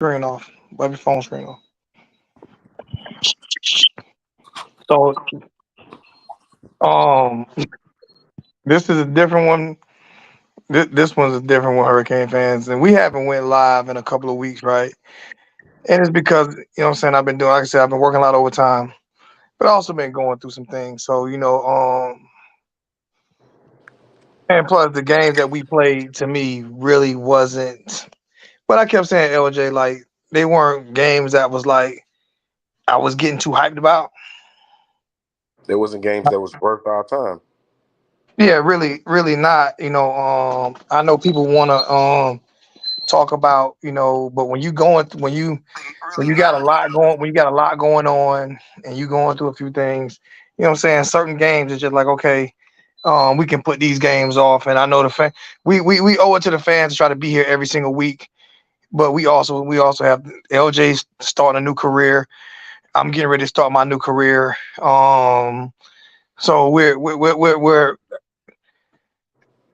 Screen off. Wipe your phone screen off. So, um, this is a different one. This one's a different one, Hurricane fans, and we haven't went live in a couple of weeks, right? And it's because what I'm saying, I've been doing, like I said, I've been working a lot overtime, but also been going through some things. So and plus the games that we played to me really wasn't. But I kept saying, LJ, like they weren't games that was like I was getting too hyped about. There wasn't games that was worth our time. Yeah, really, really not. I know people want to talk about, but when you got a lot going when you got a lot going on and you going through a few things, what I'm saying, certain games it's just like, okay, we can put these games off. And I know we owe it to the fans to try to be here every single week. But we also have LJ starting a new career. I'm getting ready to start my new career. So we're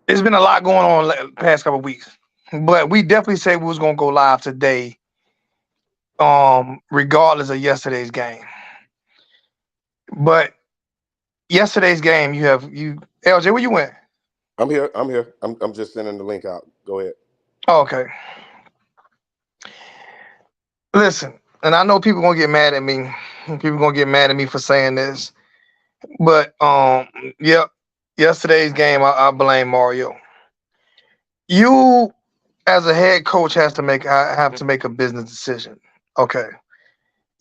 it's been a lot going on the past couple of weeks. But we definitely said we was gonna go live today, regardless of yesterday's game. But yesterday's game, you LJ, where you went? I'm here. I'm here. I'm just sending the link out. Go ahead. Oh, okay. Listen, and I know people gonna get mad at me. People gonna get mad at me for saying this. But yep, yesterday's game, I blame Mario. You as a head coach I have to make a business decision. Okay.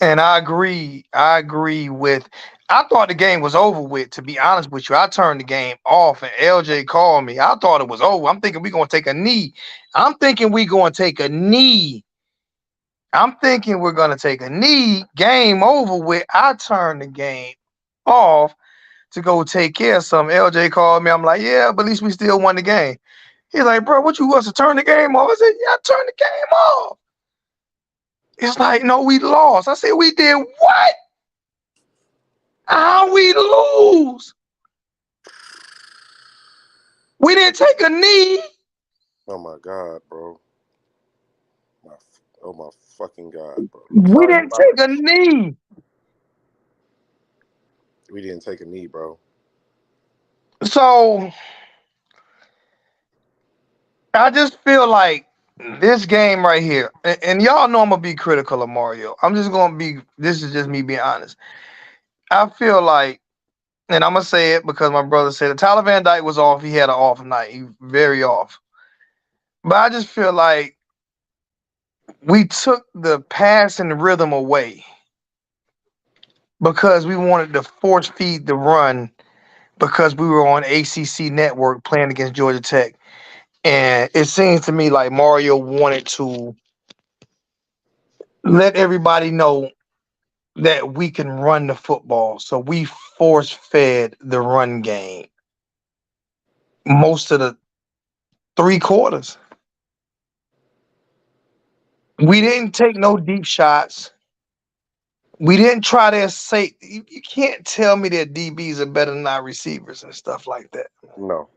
And I agree. I agree with. I thought the game was over with. To be honest with you, I turned the game off, and LJ called me. I thought it was over. I'm thinking we're gonna take a knee. I'm thinking we're gonna take a knee. I'm thinking we're gonna take a knee. Game over with. I turned the game off to go take care of something. LJ called me. I'm like, yeah, but at least we still won the game. He's like, bro, what you want to turn the game off? I said, yeah, I turned the game off. It's like, no, we lost. I said, we did what? How we lose? We didn't take a knee. Oh my God, bro. My, oh my fucking God, bro. I'm We sorry you didn't about take it. a knee. We didn't take a knee, bro. So I just feel like this game right here, and y'all know I'm gonna be critical of Mario. This is just me being honest. I feel like, and I'm gonna say it because my brother said it. Tyler Van Dyke was off. He had an off night. He very off. But I just feel like we took the passing rhythm away because we wanted to force feed the run because we were on ACC network playing against Georgia Tech. And it seems to me like Mario wanted to let everybody know that we can run the football. So we force fed the run game most of the 3 quarters. We didn't take no deep shots. We didn't try to say you can't tell me that DBs are better than our receivers and stuff like that. No.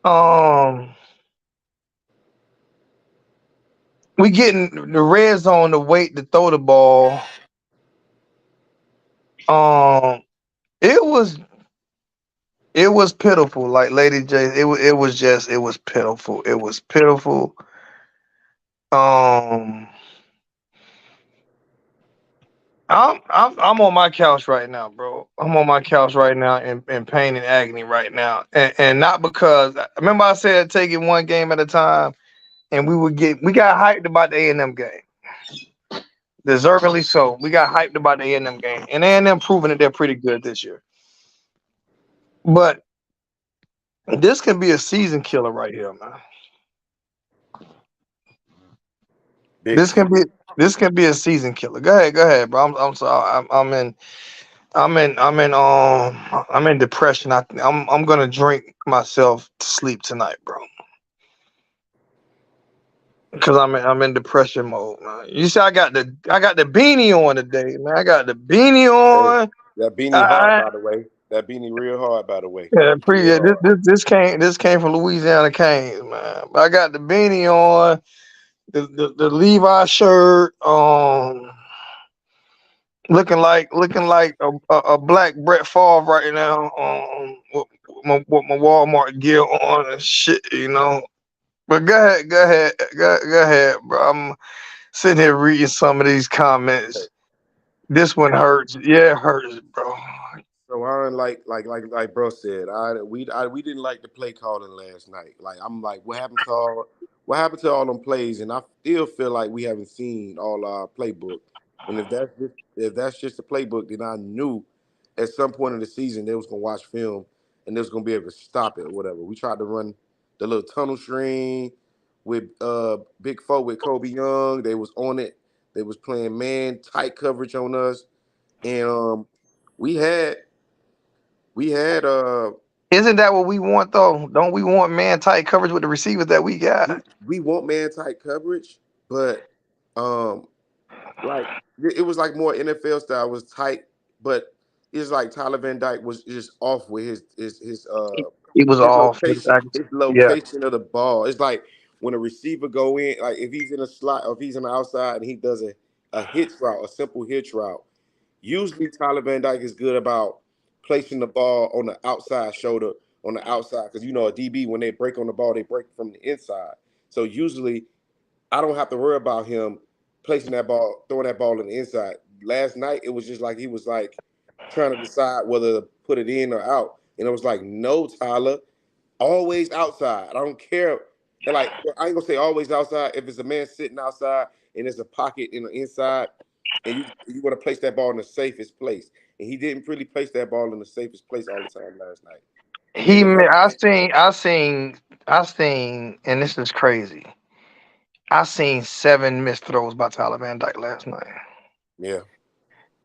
Um, we getting the red zone to wait to throw the ball. Um, it was pitiful, like Lady J. It was pitiful. It was pitiful. Um, I'm on my couch right now, bro. I'm on my couch right now in pain and agony right now, and not because remember I said take it one game at a time, and we got hyped about the A&M game, deservedly so. We got hyped about the A&M game, and A&M proving that they're pretty good this year. But this can be a season killer right here, man. Big This can time. be this can be a season killer. Go ahead, bro. I'm sorry. I'm in depression. I'm gonna drink myself to sleep tonight, bro. Cause I'm in depression mode, man. You see, I got the beanie on today, man. I got the beanie Hey, on. that beanie hard, I by the way. That beanie real hard, by the way. yeah, Real hard. this came from Louisiana Canes, man. But I got the beanie on. the Levi shirt, looking like a black Brett Favre right now, with my Walmart gear on and shit, you know. But go ahead, bro. I'm sitting here reading some of these comments. This one hurts. Yeah, it hurts, bro. So I don't like bro said. We didn't like the play calling last night. Like I'm like, what happened to all them plays? And I still feel like we haven't seen all our playbook. And if that's just the playbook, then I knew at some point in the season they was gonna watch film and they was gonna be able to stop it or whatever. We tried to run the little tunnel screen with Big Four with Kobe Young. They was on it. They was playing man tight coverage on us, and we had we had Isn't that what we want though? Don't we want man tight coverage with the receivers that we got? we want man tight coverage, but um like it was like more NFL style. It was tight, but it's like Tyler Van Dyke was just off with He was his off. location, his Yeah, location of the ball. It's like when a receiver go in, like if he's in a slot or if he's on the outside and he does a hitch route, a simple hitch route. Usually Tyler Van Dyke is good about placing the ball on the outside shoulder on the outside because you know a DB when they break on the ball they break from the inside. So usually I don't have to worry about him placing that ball, throwing that ball in the inside. Last night it was just like he was like trying to decide whether to put it in or out, and it was like, no, Tyler, always outside. I don't care. And like I ain't gonna say always outside. If it's a man sitting outside and there's a pocket in the inside, and you want to place that ball in the safest place, and he didn't really place that ball in the safest place all the time last night. And then he. another thing, I seen, and this is crazy. I seen 7 missed throws by Tyler Van Dyke last night. yeah,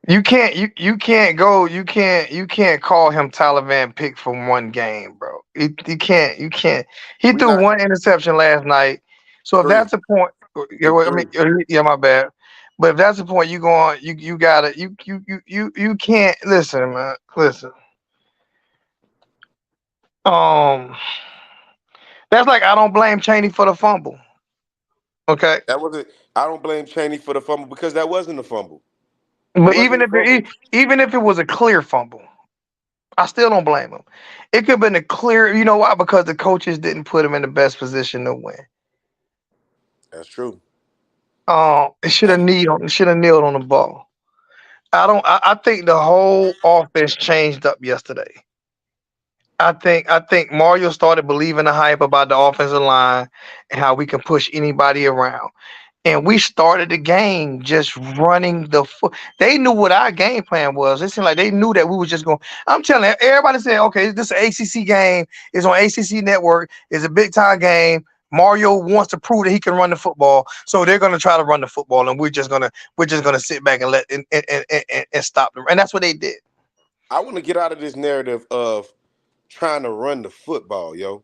You can't call him Tyler Van Pick from one game, bro. You can't. He we threw not one interception last night. So if three. that's the point, yeah, It's well, I three. mean, yeah, my bad. But if that's the point, you going, you gotta, you can't listen, man. Listen, um, that's like I don't blame Cheney for the fumble. Okay, That wasn't. I don't blame Cheney for the fumble because that wasn't a fumble. It but wasn't a fumble. even if it was a clear fumble, I still don't blame him. It could have been a clear. You know why? Because the coaches didn't put him in the best position to win. That's true. It should have kneeled on the ball. I don't. I think the whole offense changed up yesterday. I think Mario started believing the hype about the offensive line and how we can push anybody around. And we started the game just running the foot. They knew what our game plan was. It seemed like they knew that we was just going. I'm telling you, everybody said, "Okay, this is an ACC game. It's on ACC Network. It's a big time game. Mario wants to prove that he can run the football, so they're going to try to run the football, and we're just gonna sit back and let and stop them." And that's what they did. I want to get out of this narrative of trying to run the football, yo.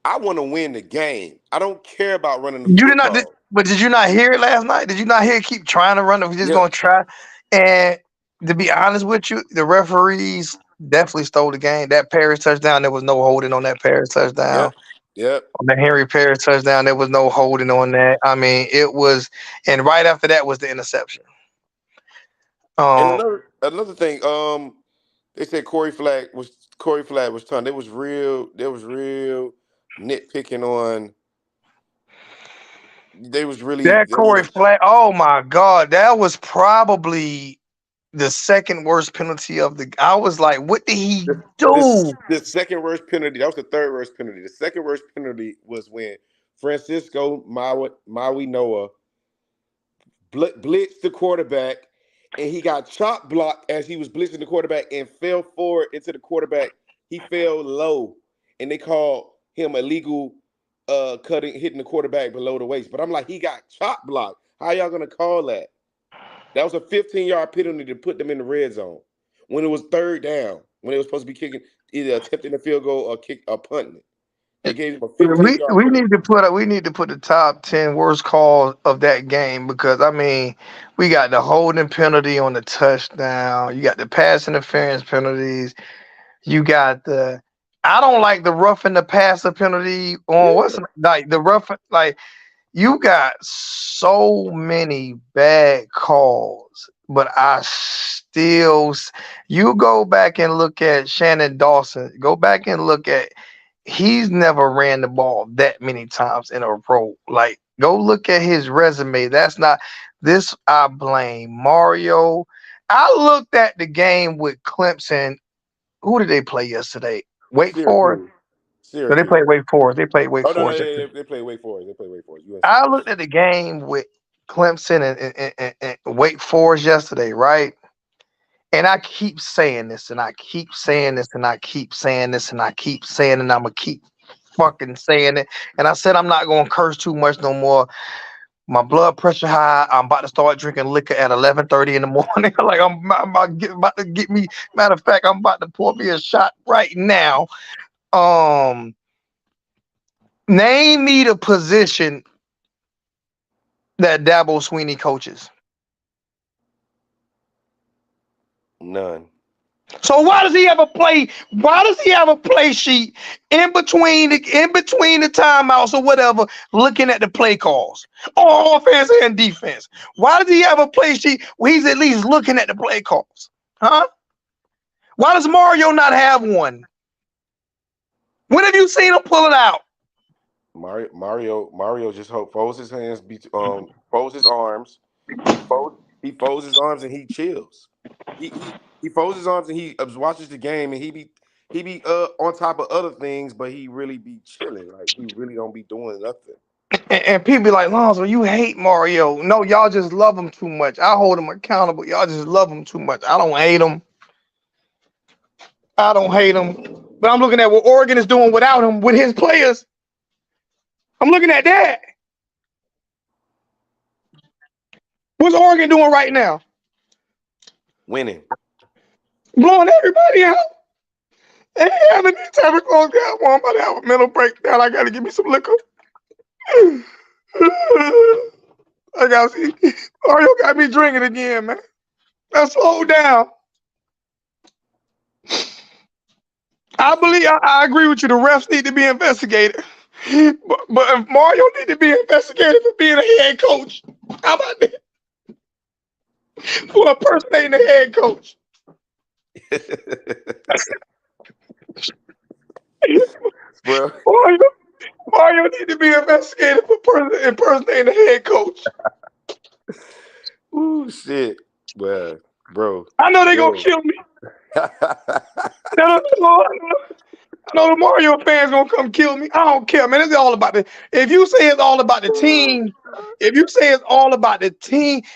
I want to win the game. I don't care about running the You did not, football. but did you not hear it last night? Did you not hear it keep trying to run it? We're just Yep, gonna try. And to be honest with you, the referees definitely stole the game. That Paris touchdown, there was no holding on that Paris touchdown. yep, yep. On the Henry Paris touchdown, there was no holding on that. I mean, it was, and right after that was the interception. And Um, another thing, they said Corey Flag was turned. They was real nitpicking on. They was really. that Corey Flag, oh my God, that was probably the second worst penalty of the. I was like, what did he This do? the second worst penalty. That was the third worst penalty. The second worst penalty was when Francisco Maui Noah blitzed the quarterback, and he got chop blocked as he was blitzing the quarterback and fell forward into the quarterback. He fell low, and they called him illegal hitting the quarterback below the waist. But I'm like, he got chop blocked. How y'all gonna call that? That was a 15-yard penalty to put them in the red zone when it was third down, when they was supposed to be kicking, either attempting a field goal or kick or punting it. They gave him a We 15-yard we penalty. need to put the top 10 worst calls of that game because I mean we got the holding penalty on the touchdown, you got the pass interference penalties, you got the I don't like the roughing the passer penalty on what's Yeah. like the rough like You got so many bad calls, but you go back and look at Shannon Dawson. Go back and look at he's never ran the ball that many times in a row. Like, go look at his resume. That's not this. I blame Mario. I looked at the game with Clemson. Who did they play yesterday? Wake Forest. Syracuse. No, they Syracuse. played Wake Forest. They played Wake Oh no, no, Forest. they play Wake Forest. They play Wake Forest. UNC. I looked at the game with Clemson and Wake Forest yesterday, right? And I keep saying this, and I keep saying this, and I keep saying this, and I keep saying it, and I'm gonna keep fucking saying it. And I said I'm not gonna curse too much no more. My blood pressure high. I'm about to start drinking liquor at 11:30 in the morning. Like I'm about to get me. Matter of fact, I'm about to pour me a shot right now. Name me the position that Dabo Sweeney coaches. None. So why does he have a play? Why does he have a play sheet in between the timeouts or whatever, looking at the play calls on offense and defense? Why does he have a play sheet where he's at least looking at the play calls? Huh? Why does Mario not have one? When have you seen him pull it out? Mario just folds his hands, folds his arms. He folds his arms and he chills. He folds his arms and he watches the game and he be on top of other things, but he really be chilling. Like he really don't be doing nothing. And people be like, Lonzo, you hate Mario. No, y'all just love him too much. I hold him accountable. Y'all just love him too much. I don't hate him. But I'm looking at what Oregon is doing without him, with his players. I'm looking at that. What's Oregon doing right now? Winning. Blowing everybody out. They having these type of close guys. I'm about to have a mental breakdown. I gotta give me some liquor. I gotta see. Mario got me drinking again, man. Let's slow down. I agree with you. The refs need to be investigated. But Mario need to be investigated for being a head coach. How about that? For impersonating the head coach. Well, Mario need to be investigated for impersonating the head coach. Ooh, shit. Well, bro. I know they gonna kill me. I know the Mario fans gonna come kill me. I don't care, man. It's all about the. If you say it's all about the team,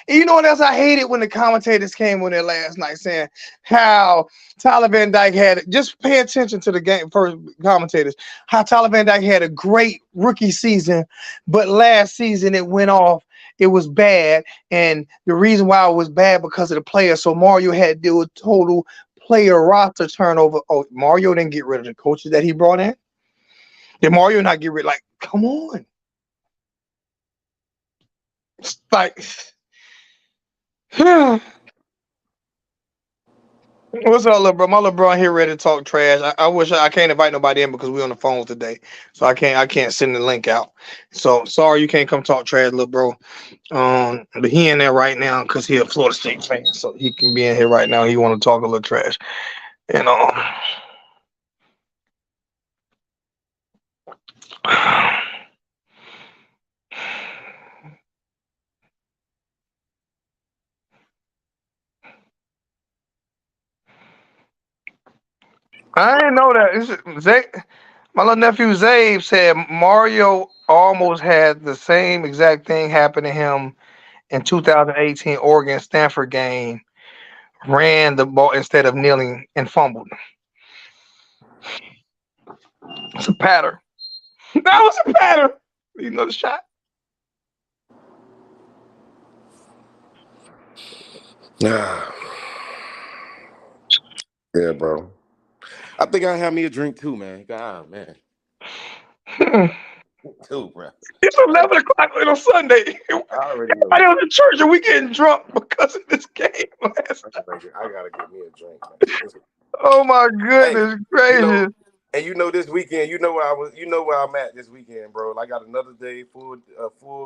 and you know what else I hated when the commentators came on there last night saying how Tyler Van Dyke had. Just pay attention to the game first, commentators. How Tyler Van Dyke had a great rookie season, but last season it went off. It was bad, and the reason why it was bad because of the players. So Mario had to do a total player roster turnover. Oh, Mario didn't get rid of the coaches that he brought in. Did Mario not get rid? Like, come on. It's like, what's up, little bro? My little bro here ready to talk trash. I wish I can't invite nobody in because we on the phone today, so I can't send the link out. So sorry you can't come talk trash, little bro. But he in there right now because he a Florida State fan, so he can be in here right now. He want to talk a little trash, and I didn't know that. My little nephew Zabe said Mario almost had the same exact thing happen to him in 2018 Oregon Stanford game. Ran the ball instead of kneeling and fumbled. It's a pattern. That was a pattern. Need another shot? yeah, bro. I think I have me a drink too, man. God, man. Too, bro. It's 11 o'clock on a Sunday. I already know. I was in church and we getting drunk because of this game last night. I gotta get me a drink, man. Oh my goodness gracious. And you know this weekend, you know where I was, you know where I'm at this weekend, bro. I got another day, full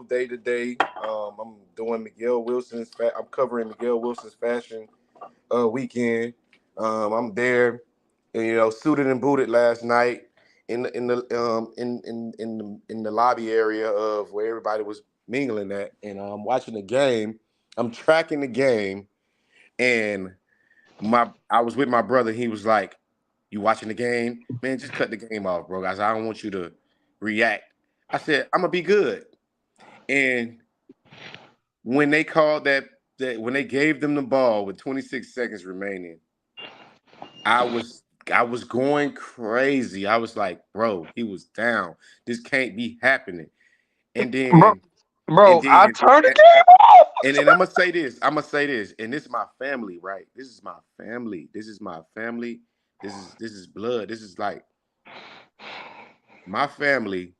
day today. I'm doing I'm covering Miguel Wilson's fashion weekend. I'm there, suited and booted last night in the lobby area of where everybody was mingling at, and I'm watching the game. I'm tracking the game, and I was with my brother. He was like, "You watching the game, man? Just cut the game off, bro." I said, "I don't want you to react." I said, "I'm gonna be good." And when they called that when they gave them the ball with 26 seconds remaining, I was I was going crazy. I was like, "Bro, he was down. This can't be happening." And bro. then and Bro, I then turned the game off. and then I'm gonna say this. I'm gonna say this, and this is my family, right? This is my family. This is my family. This is blood. This is like my family.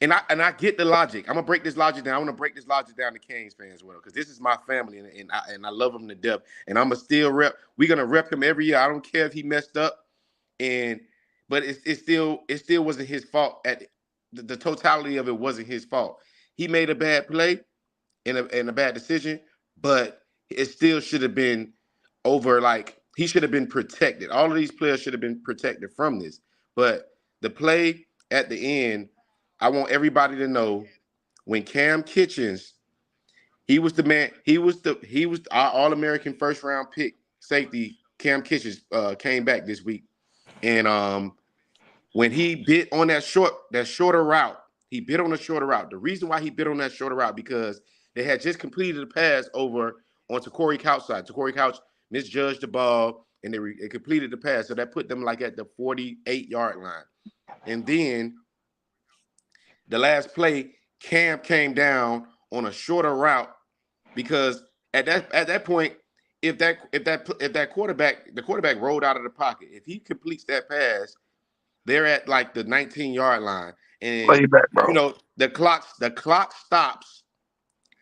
And I get the logic. I'm gonna break this logic down. I want to break this logic down to Canes fans as well, because this is my family, and I love him to death. And I'm gonna still rep. We're gonna rep him every year. I don't care if he messed up, and but it still wasn't his fault. At the totality of it wasn't his fault. He made a bad play and a bad decision, but it still should have been over. Like, he should have been protected. All of these players should have been protected from this. But the play at the end, I want everybody to know, when Cam Kitchens, he was the man. He was our All American first round pick safety. Cam Kitchens came back this week, and when he bit on that shorter route, he bit on a shorter route. The reason why he bit on that shorter route, because they had just completed a pass over onto Corey Couch side. So Corey Couch misjudged the ball, and they completed the pass. So that put them like at the 48-yard line. And then the last play, Cam came down on a shorter route, because at that point, if that quarterback, the quarterback rolled out of the pocket, if he completes that pass, they're at like the 19-yard line, and Lay back, bro. the clock stops,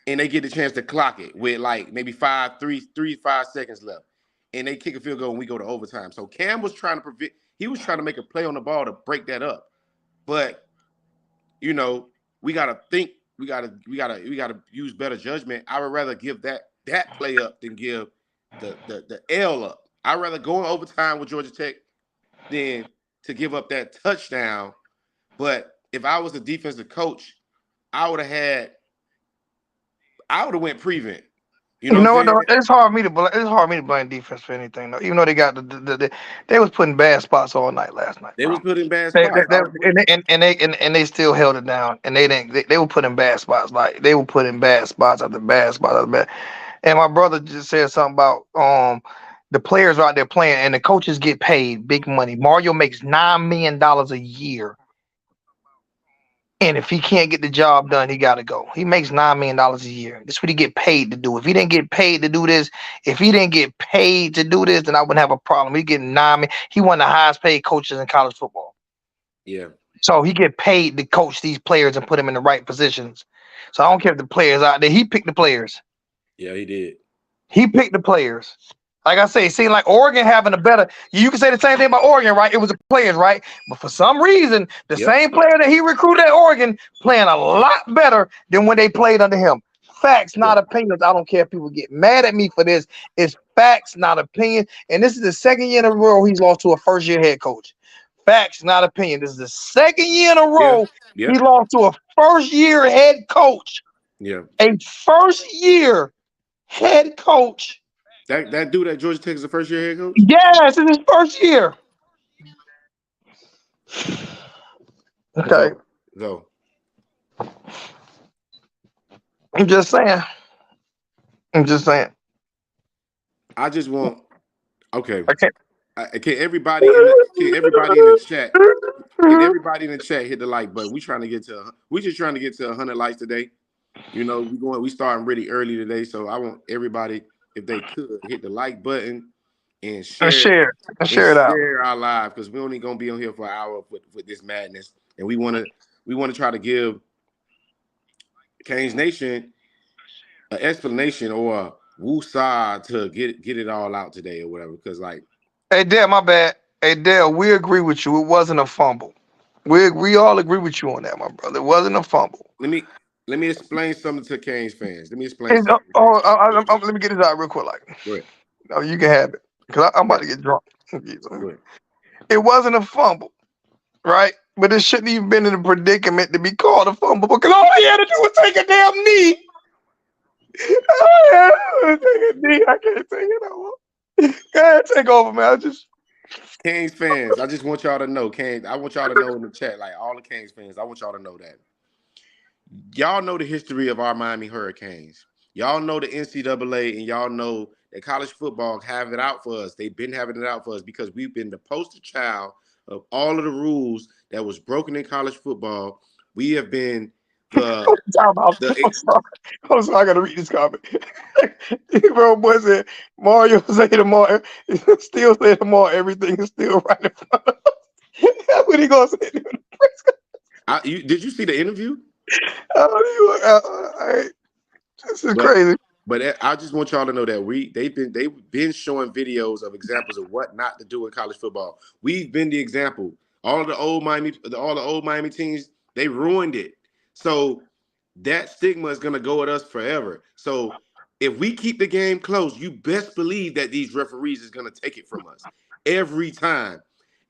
and they get the chance to clock it with like maybe 5 seconds left, and they kick a field goal and we go to overtime. So Cam was trying to prevent. He was trying to make a play on the ball to break that up, but you know we gotta think. We gotta use better judgment. I would rather give that play up than give the L up. I'd rather go in overtime with Georgia Tech than to give up that touchdown. But if I was the defensive coach, I would have had, I would have went prevent. You know You what I'm know what saying? though? It's hard for me to blame defense for anything though. Even though they got they was putting bad spots all night last night, They bro. was put in bad They, they, spots. they I agree. and they still held it down, and they were put in bad spots. Like they were put in bad spots after bad spots after bad. And my brother just said something about the players are out there playing, and the coaches get paid big money. Mario makes $9 million a year, and if he can't get the job done, he got to go. He makes $9 million a year. That's what he get paid to do. If he didn't get paid to do this, then I wouldn't have a problem. He getting 9 million. He one of the highest paid coaches in college football. Yeah, So he get paid to coach these players and put them in the right positions. So I don't care if the players out there. He picked the players. yeah, he did. He picked the players. Like I say, it seemed like Oregon having a better. You can say the same thing about Oregon, right? It was the players, right? But for some reason, the Yep. same player that he recruited at Oregon playing a lot better than when they played under him. Facts, Yeah, not opinions. I don't care if people get mad at me for this. It's facts, not opinion. And this is the second year in a row he's lost to a first-year head coach. Facts, not opinion. This is the second year in a yeah, row yeah, he lost to a first-year head coach. yeah. A first-year head coach. That dude at Georgia Tech is a first year head coach. Yes, in his first year. Okay, So, so I'm just saying. I'm just saying. I just want, okay. I can't. Can everybody in the chat, can everybody in the chat hit the like button? We just trying to get to 100 likes today. We starting really early today, so I want everybody, if they could, hit the like button and And share share. And and share it out. share our live, because we only gonna be on here for an hour with this madness, and we wanna try to give Canes Nation an explanation or a woosah to get it all out today or whatever. Because like, Hey, damn, my bad. Hey Dale, we agree with you. It wasn't a fumble. We all agree with you on that, my brother. It wasn't a fumble. Let me let me explain something to Canes fans. Let me explain And, something to Canes fans. let me get this out real quick. Like, Go ahead. no, you can have it because I'm Yeah, about to get drunk. go ahead. It wasn't a fumble, right? But it shouldn't even been in a predicament to be called a fumble because all he had to do was take a damn knee. All he had to do was take a knee. I can't take it no more. Go ahead, take over, man. I just Canes fans, I just want y'all to know, Canes. I want y'all to know in the chat, like all the Canes fans, I want y'all to know that y'all know the history of our Miami Hurricanes. Y'all know the NCAA, and y'all know that college football have it out for us. They've been having it out for us because we've been the poster child of all of the rules that was broken in college football. We have been the time out. the I'm sorry. I'm sorry. I gotta read this comment. Bro, boy said Mario say tomorrow, still say tomorrow. Everything is still right in front of us. That's what he gonna say. did you see the interview? This is But crazy. I just want y'all to know that they've been showing videos of examples of what not to do in college football. We've been the example. All the old Miami teams, they ruined it. So that stigma is gonna go with us forever. So if we keep the game close, you best believe that these referees is gonna take it from us every time.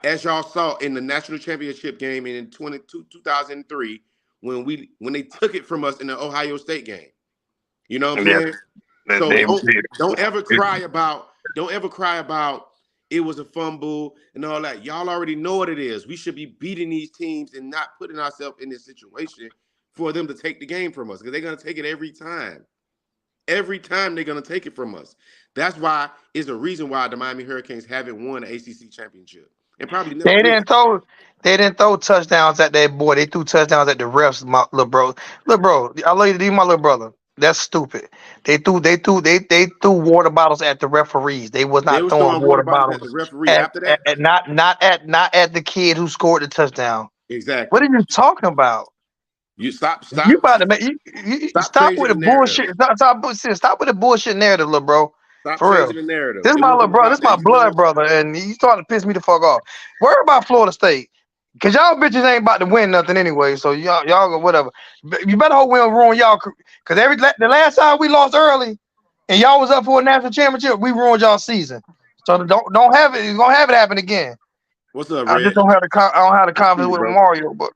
As y'all saw in the national championship game in 2003, when they took it from us in the Ohio State game. You know what I'm Yeah, saying? So they don't ever cry about it was a fumble and all that. Y'all already know what it is. We should be beating these teams and not putting ourselves in this situation for them to take the game from us because they're gonna take it every time. Every time they're gonna take it from us. That's why it's a reason why the Miami Hurricanes haven't won an ACC championship and probably never They will. didn't throw touchdowns at that boy. They threw touchdowns at the refs, my little bro. Little bro, I love you to be my little brother. That's stupid. They threw water bottles at the referees. They was They not was throwing throwing water water bottles at the bottles referee after that. at not at the kid who scored the touchdown. What Exactly. are you talking about? You You about to make you stop stop with changing the the narrative. bullshit. Stop with the bullshit narrative, little bro. Stop For changing real. the narrative. This is It my little wasn't brother. This about is that. my You blood know, brother, and he starting to piss me the fuck off. Worry about Florida State, cause y'all bitches ain't about to win nothing anyway. So y'all go whatever. You better hope we don't ruin y'all. Cause the last time we lost early, and y'all was up for a national championship, we ruined y'all season. So don't have it. You're gonna have it happen again. what's up, I just Red? I don't have the I see confidence you, with bro. Mario, but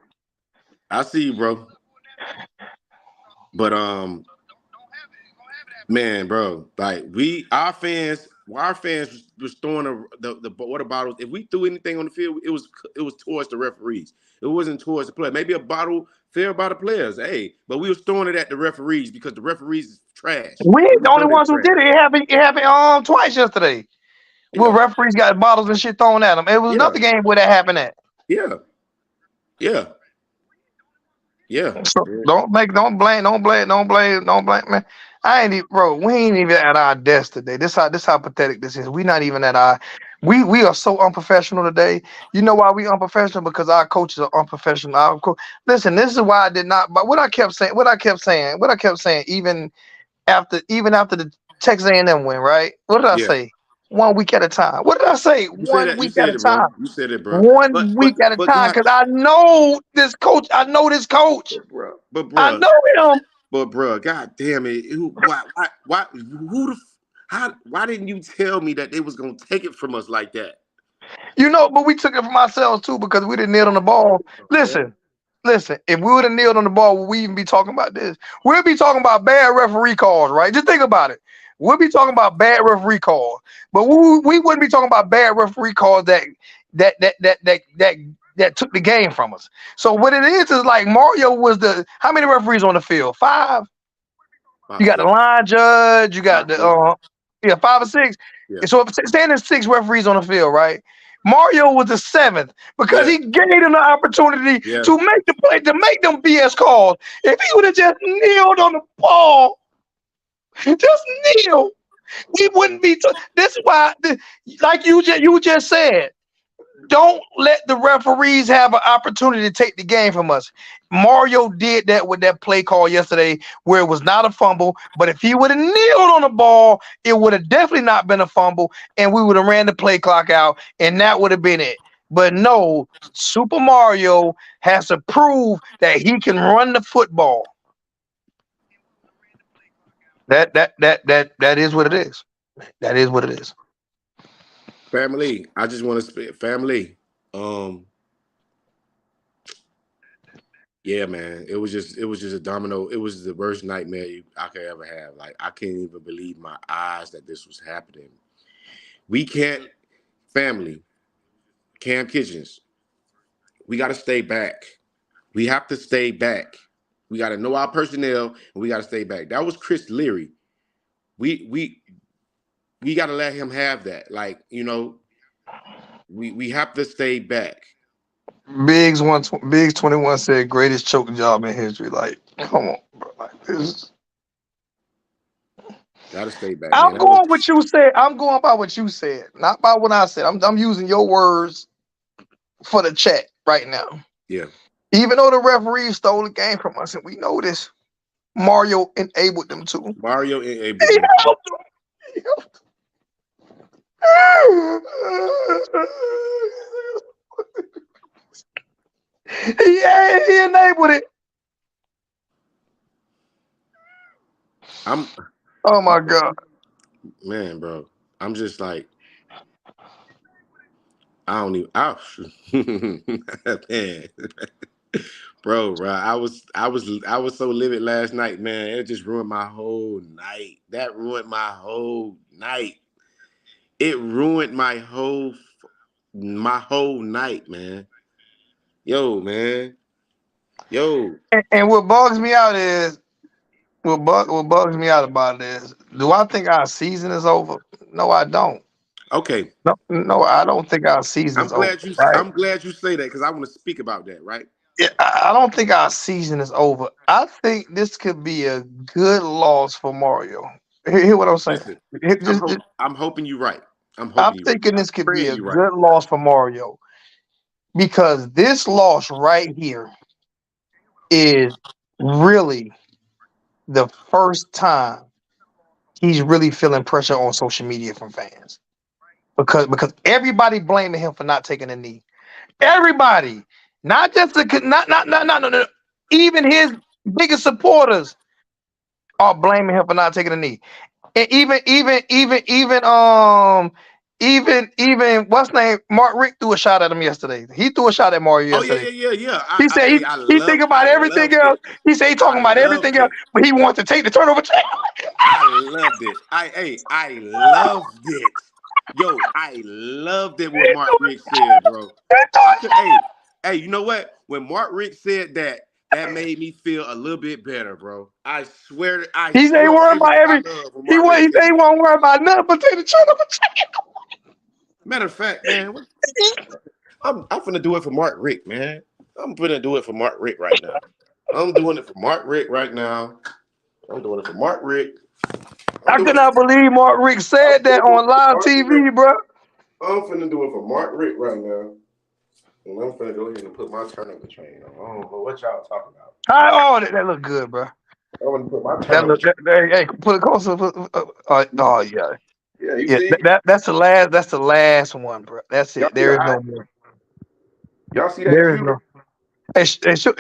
I see you, bro. But man, bro, like our fans was throwing the water bottles. If we threw anything on the field, it was towards the referees. It wasn't towards the player. Maybe a bottle fair by the players, hey, but we was throwing it at the referees because the referees is trash. we And ain't we the only know they ones who trash. did it. It happened twice yesterday. Where Yeah, referees got bottles and shit thrown at them. It was yeah, another game where that happened at. yeah, yeah, yeah. So don't blame, man. I ain't even, bro. We ain't even at our desk today. This how pathetic this is. We not even at our. We are so unprofessional today. You know why we unprofessional? Because our coaches are unprofessional. Listen, this is why I did not. But what I kept saying, even after the Texas A&M win, right? What did I Yeah. say? 1 week at a time. What did I say? You said One that. You week at said a it, bro. time. You said it, bro. But 1 week at a but time. God, Because I know this coach. I know this coach. bro. But I bro. know him. But bro. God damn it. Who the why didn't you tell me that they was gonna take it from us like that? But we took it from ourselves too because we didn't kneel on the ball. Man. Listen. If we would have kneeled on the ball, would we even be talking about this? We'll be talking about bad referee calls, right? Just think about it. We'll be talking about bad referee calls, but we wouldn't be talking about bad referee calls that that that that that that took the game from us. So what it is like Mario was how many referees on the field? Five. You About got the six. line judge. You got About the six. yeah, 5 or 6. Yeah. So if standing 6 referees on the field, right? Mario was the seventh because Yeah. he gave them the opportunity Yeah. to make the play, to make them BS calls. If he would have just kneeled on the ball, just kneel, we wouldn't be. This is why, like you just said, Don't let the referees have an opportunity to take the game from us. Mario did that with that play call yesterday where it was not a fumble, but if he would have kneeled on the ball, it would have definitely not been a fumble, and we would have ran the play clock out, and that would have been it. But no, Super Mario has to prove that he can run the football. That is what it is. That is what it is. Family, I just want to speak. Family, um, yeah, man, it was just a domino. It was the worst nightmare I could ever have. Like I can't even believe my eyes that this was happening. We can't, family, Cam Kitchens. We got to stay back. We have to stay back. We got to know our personnel, and we got to stay back. That was Chris Leary. We got to let him have that. Like we have to stay back. Biggs 21 said greatest choke job in history. Like, come on, bro. Like this. Got to stay back, man. I'm That was going what you said. I'm going by what you said, not by what I said. I'm using your words for the chat right now. yeah. Even though the referee stole the game from us, and we know this, Mario enabled them to. Mario enabled He them. helped them. He helped them. Yeah, he enabled it. I'm Oh my God. man, bro. I'm just like I don't even. Man, bro. I was so livid last night, man. It just ruined my whole night. That ruined my whole night. It ruined my whole night, man. Yo, man. Yo. And what bugs me out is what bugs me out about it is, do I think our season is over? No, I don't. Okay. No, I don't think our season's over. Right? I'm glad you say that because I want to speak about that, right? Yeah, I don't think our season is over. I think this could be a good loss for Mario. Hear what I'm saying? Listen, Just, I'm hoping you're right. I'm I'm hoping you're right. thinking this could be Praying a you're right. good loss for Mario because this loss right here is really the first time he's really feeling pressure on social media from fans because everybody blaming him for not taking a knee. Everybody, not just the not no. Even his biggest supporters are blaming him for not taking a knee. And even what's name? Mark Rick threw a shot at him yesterday. He threw a shot at Mario Oh yeah, yesterday. yeah, yeah, yeah. He said he think about I everything loved it. else. He said he talking I about everything loved else, it. but he wants to take the turnover challenge. I loved it. I loved it. Yo, I loved it what Mark Rick said, bro. I could hey, you know what? When Mark Rick said that, that made me feel a little bit better, bro. I He said he swear worried about everything I every. love when Mark Rick He said said he that. won't worry about nothing but take the turnover Matter of fact, man, challenge. I'm finna do it for Mark Rick, man. I'm finna do it for Mark Rick right now. I'm doing it for Mark Rick right now. I'm doing it for Mark Rick. I'm I doing could it. not believe Mark Rick I'm said that finna do on it for live Mark Rick. TV, bro. I'm finna do it for Mark Rick right now. And I'm finna go ahead and put my turnover train on. I don't know what y'all talking about. That look good, bro. I want to put my That turnover look. train. Hey, put it closer. Oh yeah, Yeah, you yeah. see? That's the last. That's the last one, bro. That's Y'all it. see There the is eye? no more. Y'all see that There is cute? no. I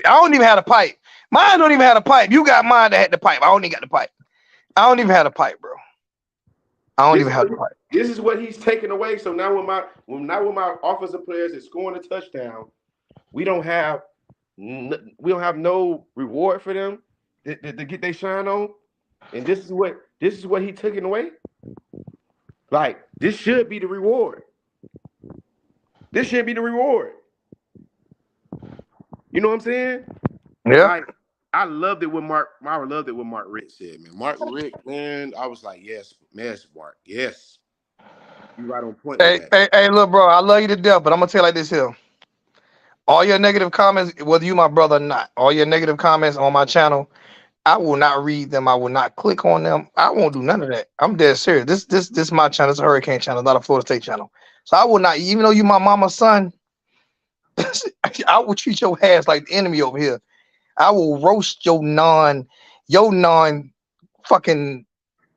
don't even have a pipe. Mine don't even have a pipe. You got mine that had the pipe. I don't even got the pipe. I don't even have a pipe, bro. I don't This even is have what the pipe. this is what he's taking away. So now when my offensive players is scoring a touchdown, we don't have no reward for them to get their shine on. And this is what he taking away. Like this should be the reward. This should be the reward. You know what I'm saying? Yeah. Like I loved it when Mark Rick said, man. Mark Rick, man, I was like, yes, Mark, yes. You right on point with that. Hey, look, bro. I love you to death, but I'm gonna tell you like this here. All your negative comments, whether you my brother or not, all your negative comments on my channel, I will not read them. I will not click on them. I won't do none of that. I'm dead serious. This my channel. It's a Hurricane channel, not a Florida State channel. So I will not, even though you my mama's son, I will treat your ass like the enemy over here. I will roast your non fucking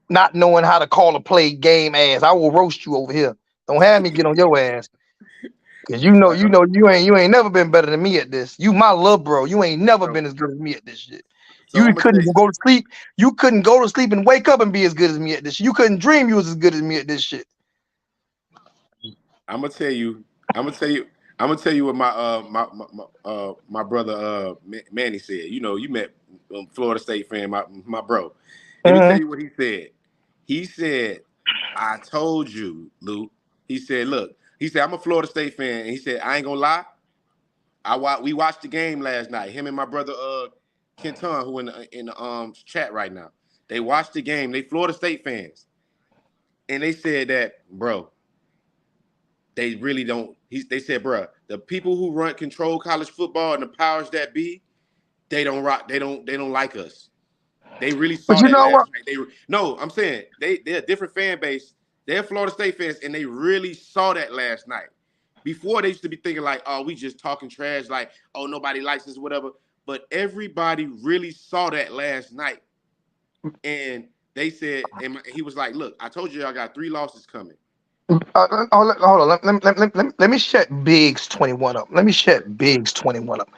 not knowing how to call a play game ass. I will roast you over here. Don't have me get on your ass. Cause you ain't never been better than me at this. You my little bro. You ain't never So, been as good as me at this shit. so You I'm gonna tell couldn't you. go to sleep. You couldn't go to sleep and wake up and be as good as me at this. You couldn't dream you was as good as me at this shit. I'm gonna tell you. I'm gonna tell you. I'm gonna tell you what my brother Manny said. You know, you met Florida State fan, my bro. Let me tell Mhm. you what he said. He said, "I told you, Luke." He said, "Look." He said, "I'm a Florida State fan." And he said, "I ain't gonna lie. We watched the game last night. Him and my brother Kenton, who in the chat right now. They watched the game. They Florida State fans, and they said that, bro." They really don't. They said, bruh, the people who control college football and the powers that be, they don't rock. They don't like us. They really But saw you that know what? last night. No, I'm saying they're a different fan base. They're Florida State fans, and they really saw that last night. Before they used to be thinking like, oh, we just talking trash, like, oh, nobody likes us, whatever. But everybody really saw that last night, and they said, and he was like, look, I told you, I got 3 losses coming. Hold on. Let me shut Biggs 21 up. Let me shut Biggs 21 up.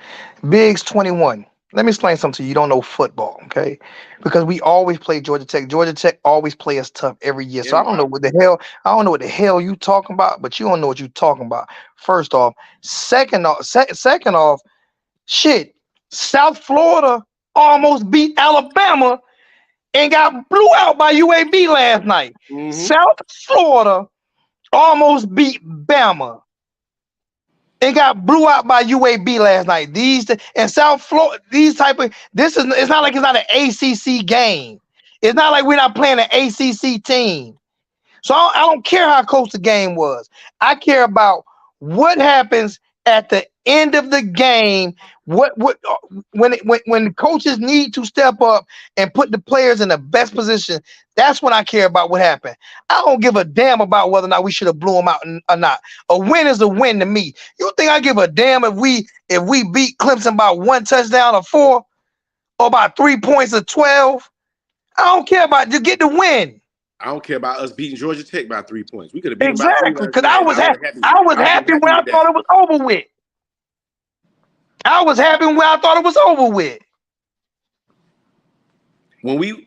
Biggs 21. Let me explain something to you. You don't know football, okay? Because we always play Georgia Tech. Georgia Tech always play us tough every year. So I don't know Everybody. what the hell. I don't know what the hell you talking about. But you don't know what you talking about. First off, second off, shit. South Florida almost beat Alabama and got blew out by UAB last night. Mm-hmm. South Florida almost beat Bama and got blew out by UAB last night. These and South Florida, these type of this is it's not like it's not an ACC game. It's not like we're not playing an ACC team. So I don't care how close the game was. I care about what happens at the end of the game. What when the coaches need to step up and put the players in the best position. That's when I care about what happened. I don't give a damn about whether or not we should have blew them out or not. A win is a win to me. You think I give a damn if we beat Clemson by 1 touchdown or 4 or by 3 points or 12? I don't care about just get the win. I don't care about us beating Georgia Tech by 3 points. We could have beat them by 3 Exactly, last because night, and I would have happy. I was I would have been happy happy when I with thought that. it was over with. I was happy when I thought it was over with. When we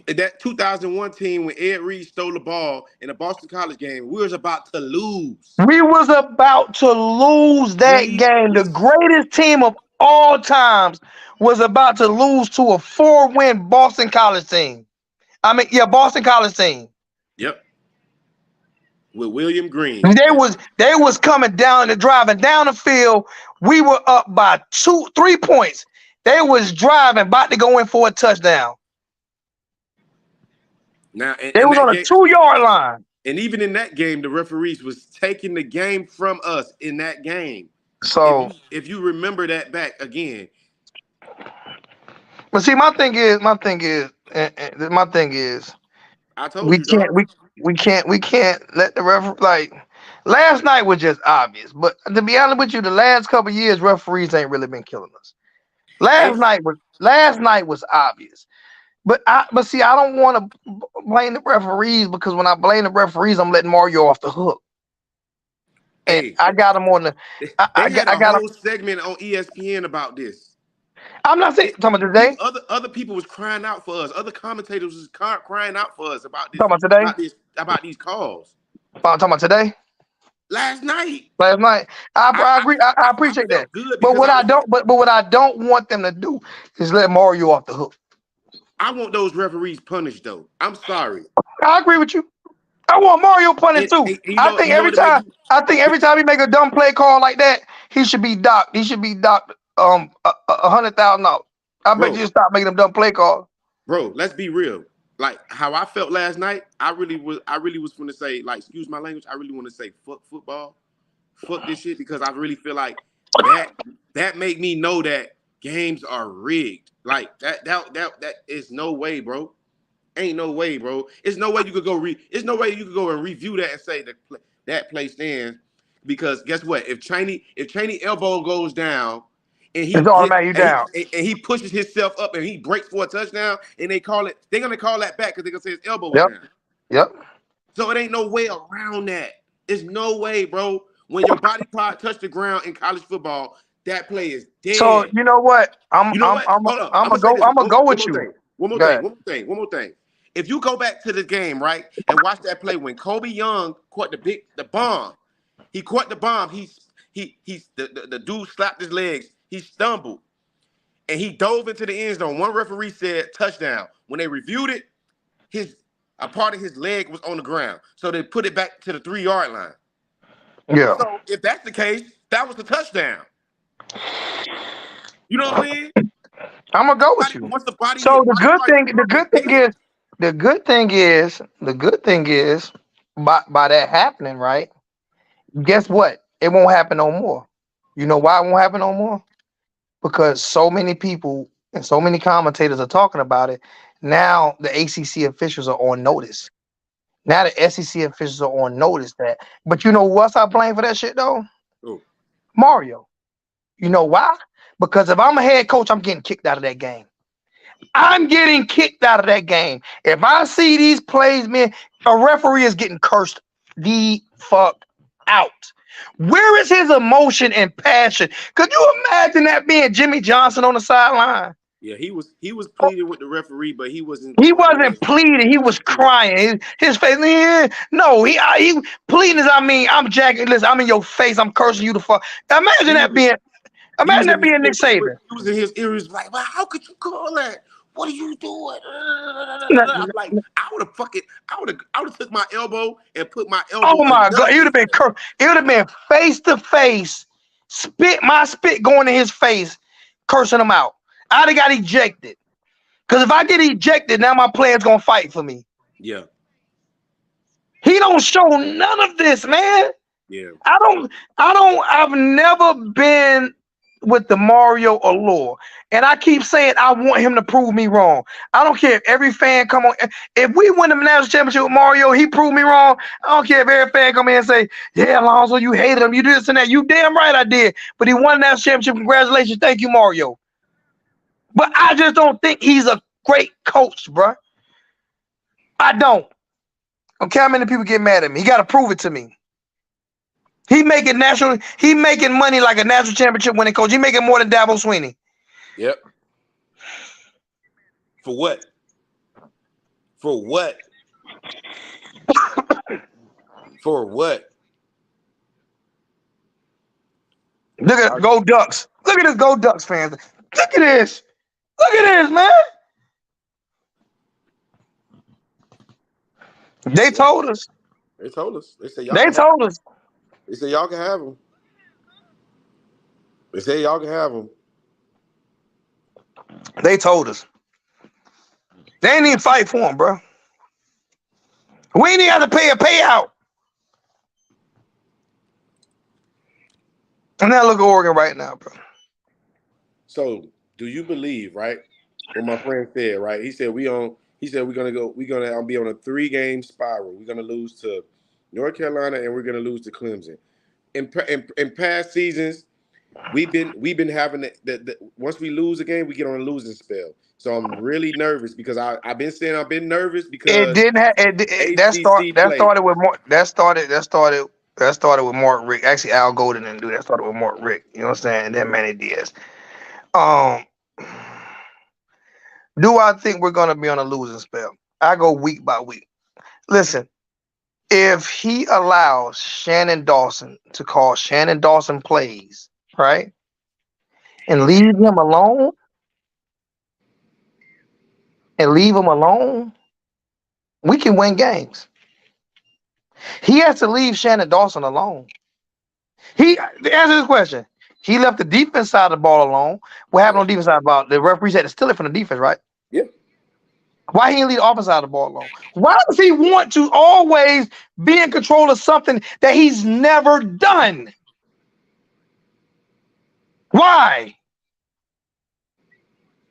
that 2001 team when Ed Reed stole the ball in the Boston College game, we was about to lose. We was about to lose that We game. The was greatest team of all times was about to lose to a 4-win Boston College team. I mean, yeah, Boston College team. yep with William Green. They was coming down and driving down the field. We were up by 3 points. They was driving, about to go in for a touchdown. Now They in was that on a game, 2-yard line. and even in that game, the referees was taking the game from us in that game. If So, you remember that back again, but see, my thing is, I told we you, can't, dog. we can't let the like. Last night was just obvious, but to be honest with you, the last couple of years, referees ain't really been killing us. Hey, Last night was obvious, but see, I don't want to blame the referees because when I blame the referees, I'm letting Mario off the hook, and hey, I got him on the. they had I a got him. whole segment on ESPN about this. I'm not saying It, talking about people, today. other people was crying out for us. Other commentators was crying out for us Talking about today. about these calls I'm talking about today. last night. Last night. I I agree. I I appreciate that. felt good But because what I I was like, don't but what I don't want them to do is let Mario off the hook. I want those referees punished though. I'm sorry. I agree with you. I want Mario punished And, too. and you know what it make you. I think every time he make a dumb play call like that, he should be docked. He should be docked $100,000. I bet bro, you stop making them dumb play calls. bro, let's be real. Like how I felt last night, I really was going to say, like, excuse my language, I really want to say fuck football, fuck this shit, because I really feel like that that made me know that games are rigged. Like that is no way, bro. Ain't no way, bro. It's no way you could go it's no way you could go and review that and say that play stands. Because guess what? If Cheney elbow goes down and It's automatic you down. he pushes himself up and he breaks for a touchdown and they're gonna call that back because they're gonna say his elbow was Yep. down. Yep. So it ain't no way around that. There's no way, bro. When your body part touch the ground in college football, that play is So dead. you know what? You know what? Hold up. I'm gonna say this. I'm gonna go One with more you. thing. One more Go thing. ahead. One more thing. If you go back to the game, right, and watch that play when Kobe Young caught the bomb, he caught the bomb. The dude slapped his legs. He stumbled and he dove into the end zone. One referee said touchdown. When they reviewed it, a part of his leg was on the ground, so they put it back to the 3-yard line. Yeah. So if that's the case, that was the touchdown. You know what I'm saying? I'm gonna go with you. Once the body So hit, the good thing is, by that happening, right? Guess what? It won't happen no more. You know why it won't happen no more? Because so many people and so many commentators are talking about it. Now the ACC officials are on notice. Now the SEC officials are on notice that. But you know what's I blame for that shit though? Oh. Mario. You know why? Because if I'm a head coach, I'm getting kicked out of that game. I'm getting kicked out of that game. If I see these plays, man, a referee is getting cursed the fuck out. Where is his emotion and passion? Could you imagine that being Jimmy Johnson on the sideline? Yeah, he was pleading with the referee, but he wasn't He crying. wasn't pleading. He was crying. His face. No, he pleading is. I mean, I'm jacking. Listen, I'm in your face. I'm cursing you the fuck. Imagine that being. Imagine that being Nick Saban. He was in his ear. He was like, "Well, how could you call that? What are you doing?" I'm like, I would have took my elbow and put my elbow. Oh my god, it would have been cursed. It would have been face to face, my spit going in his face, cursing him out. I'd have got ejected. Because if I get ejected, now my player's gonna fight for me. Yeah. He don't show none of this, man. Yeah. I've never been with the Mario allure. And I keep saying I want him to prove me wrong. I don't care if every fan come on. If we win the national championship with Mario, he proved me wrong. I don't care if every fan come in and say, yeah, Alonzo, you hated him. You did this and that. You damn right I did. But he won the national championship. Congratulations. Thank you, Mario. But I just don't think he's a great coach, bro. I don't. Okay, how many people get mad at me? He got to prove it to me. He making money like a national championship winning coach. He making more than Dabo Swinney. Yep. For what? For what? For what? Look at Go Ducks. Look at this Go Ducks fans. Look at this. Look at this, man. They told us. They told us. They said They told us. They said y'all can have them. They say y'all can have them. They told us. They ain't even fight for him, bro. We ain't even have to pay a payout. And now look at Oregon right now, bro. So, do you believe, right? What my friend said, right? He said we're gonna be on a 3-game spiral. We're gonna lose to North Carolina and we're gonna lose to Clemson. In past seasons, we've been having the once we lose a game, we get on a losing spell. So I'm really nervous because I've been saying I've been nervous because it didn't have that started with Mark Rick. Actually, Al Golden didn't do that. Started with Mark Rick. You know what I'm saying? And then Manny Diaz. Do I think we're gonna be on a losing spell? I go week by week. Listen, if he allows Shannon Dawson to call Shannon Dawson plays, right, and leave him alone, we can win games. He has to leave Shannon Dawson alone. To answer this question, he left the defense side of the ball alone. What happened on the defense side of the ball? The referees had to steal it from the defense, right? Yeah. Why he didn't leave the offense side of the ball alone? Why does he want to always be in control of something that he's never done? Why?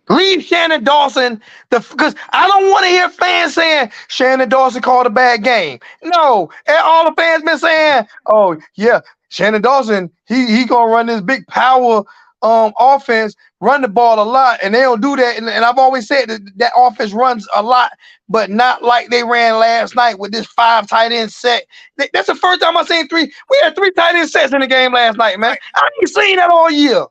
Leave Shannon Dawson because I don't want to hear fans saying Shannon Dawson called a bad game. No, and all the fans been saying, "Oh yeah, Shannon Dawson, he gonna run this big power offense, run the ball a lot, and they don't do that." And I've always said that offense runs a lot, but not like they ran last night with this 5 tight end set. That's the first time I've seen 3. We had 3 tight end sets in the game last night, man. I ain't seen that all year.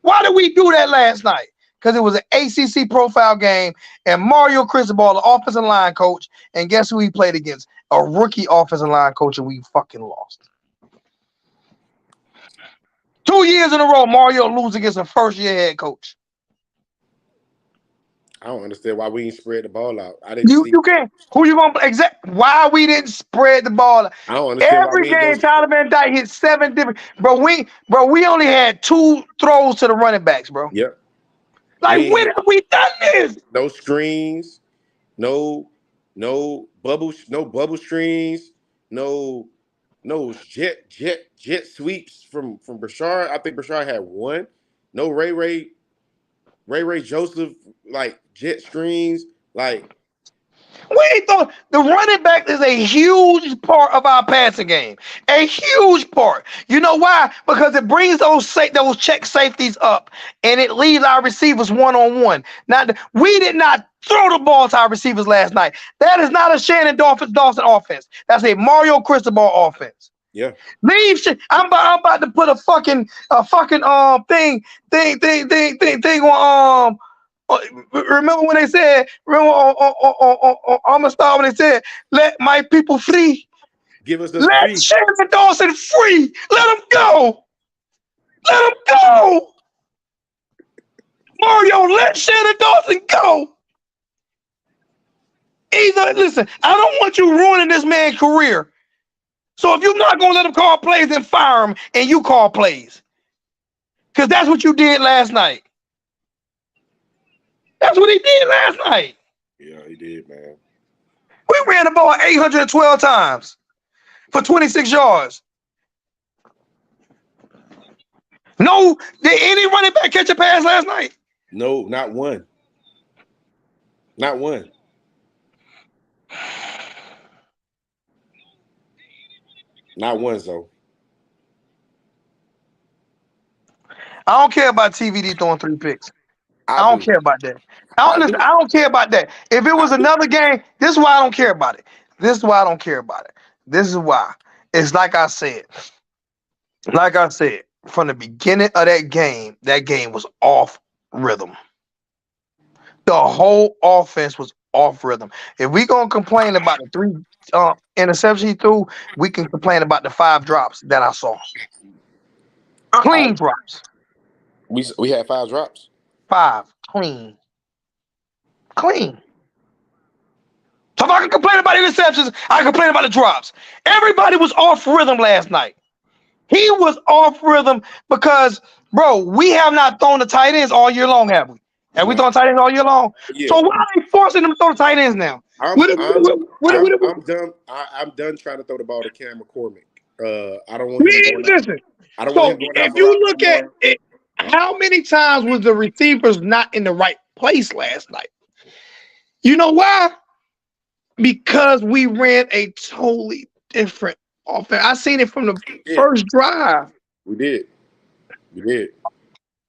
Why did we do that last night? Because it was an ACC profile game, and Mario Cristobal, the offensive line coach, and guess who he played against? A rookie offensive line coach, and we fucking lost. 2 years in a row, Mario lose against a first-year head coach. I don't understand why we didn't spread the ball out. I didn't see. You can't. Who you gonna why we didn't spread the ball? I don't understand why Every we didn't game, go. Tyler Van Dyke hit 7 different. We only had 2 throws to the running backs, bro. Yep. Like, when have we done this? No screens, no bubble screens, no jet sweeps from Brashard. I think Brashard had 1. No Ray Joseph like jet screens. Like, We thought the running back is a huge part of our passing game. A huge part. You know why? Because it brings those check safeties up, and it leaves our receivers one-on-one. We did not throw the ball to our receivers last night. That is not a Shannon Dawson offense. That's a Mario Cristobal offense. yeah. Leave shit. I'm about to put a fucking thing on remember when they said, almost when they said, let my people free. Give us Let Shannon Dawson free. Let him go. Let him go. Mario, let Shannon Dawson go. Listen, I don't want you ruining this man's career. So if you're not going to let him call plays, then fire him and you call plays. Because that's what you did last night. That's what he did last night. Yeah, he did, man. We ran the ball 812 times for 26 yards. No, did any running back catch a pass last night? No, not one. Not one. Not one, though. I don't care about TVD throwing 3 picks. I don't care about that. I don't care about that. If it was another game, this is why I don't care about it. This is why I don't care about it. This is why. It's like I said. Like I said, from the beginning of that game was off rhythm. The whole offense was off rhythm. If we gonna complain about the 3 interceptions he threw, we can complain about the 5 drops that I saw. Clean drops. We had 5 drops. 5 clean. So if I can complain about interceptions, I can complain about the drops. Everybody was off rhythm last night. He was off rhythm because, bro, we have not thrown the tight ends all year long, have we? Have we thrown tight ends all year long? Yeah. So why are they forcing them to throw the tight ends now? I'm done. I'm done trying to throw the ball to Cam McCormick. I don't want him going out. I don't want him going out. If you look at it, how many times was the receivers not in the right place last night? You know why? Because we ran a totally different offense. I seen it from the first drive. We did.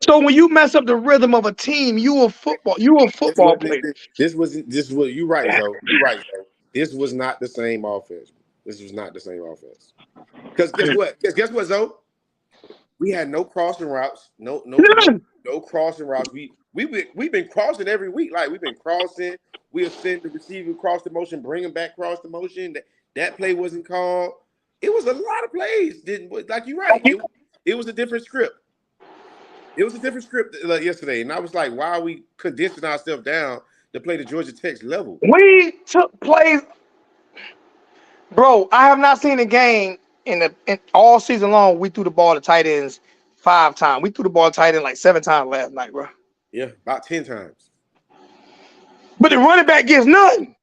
So when you mess up the rhythm of a team, you a football player. This was you right, though. You're right, though. This was not the same offense. Because guess what, Zoe? We had no crossing routes. No crossing routes. We've been crossing every week. Like, we've been crossing. We'll send the receiver across the motion, bring him back across the motion. That play wasn't called. It was a lot of plays. Like, you're right. It was a different script. It was a different script yesterday, and I was like, why are we condensing ourselves down to play the Georgia Tech level? We took plays. Bro, I have not seen a game in all season long. We threw the ball to tight ends 5 times. We threw the ball to tight end like 7 times last night, bro. Yeah, about 10 times. But the running back gets none.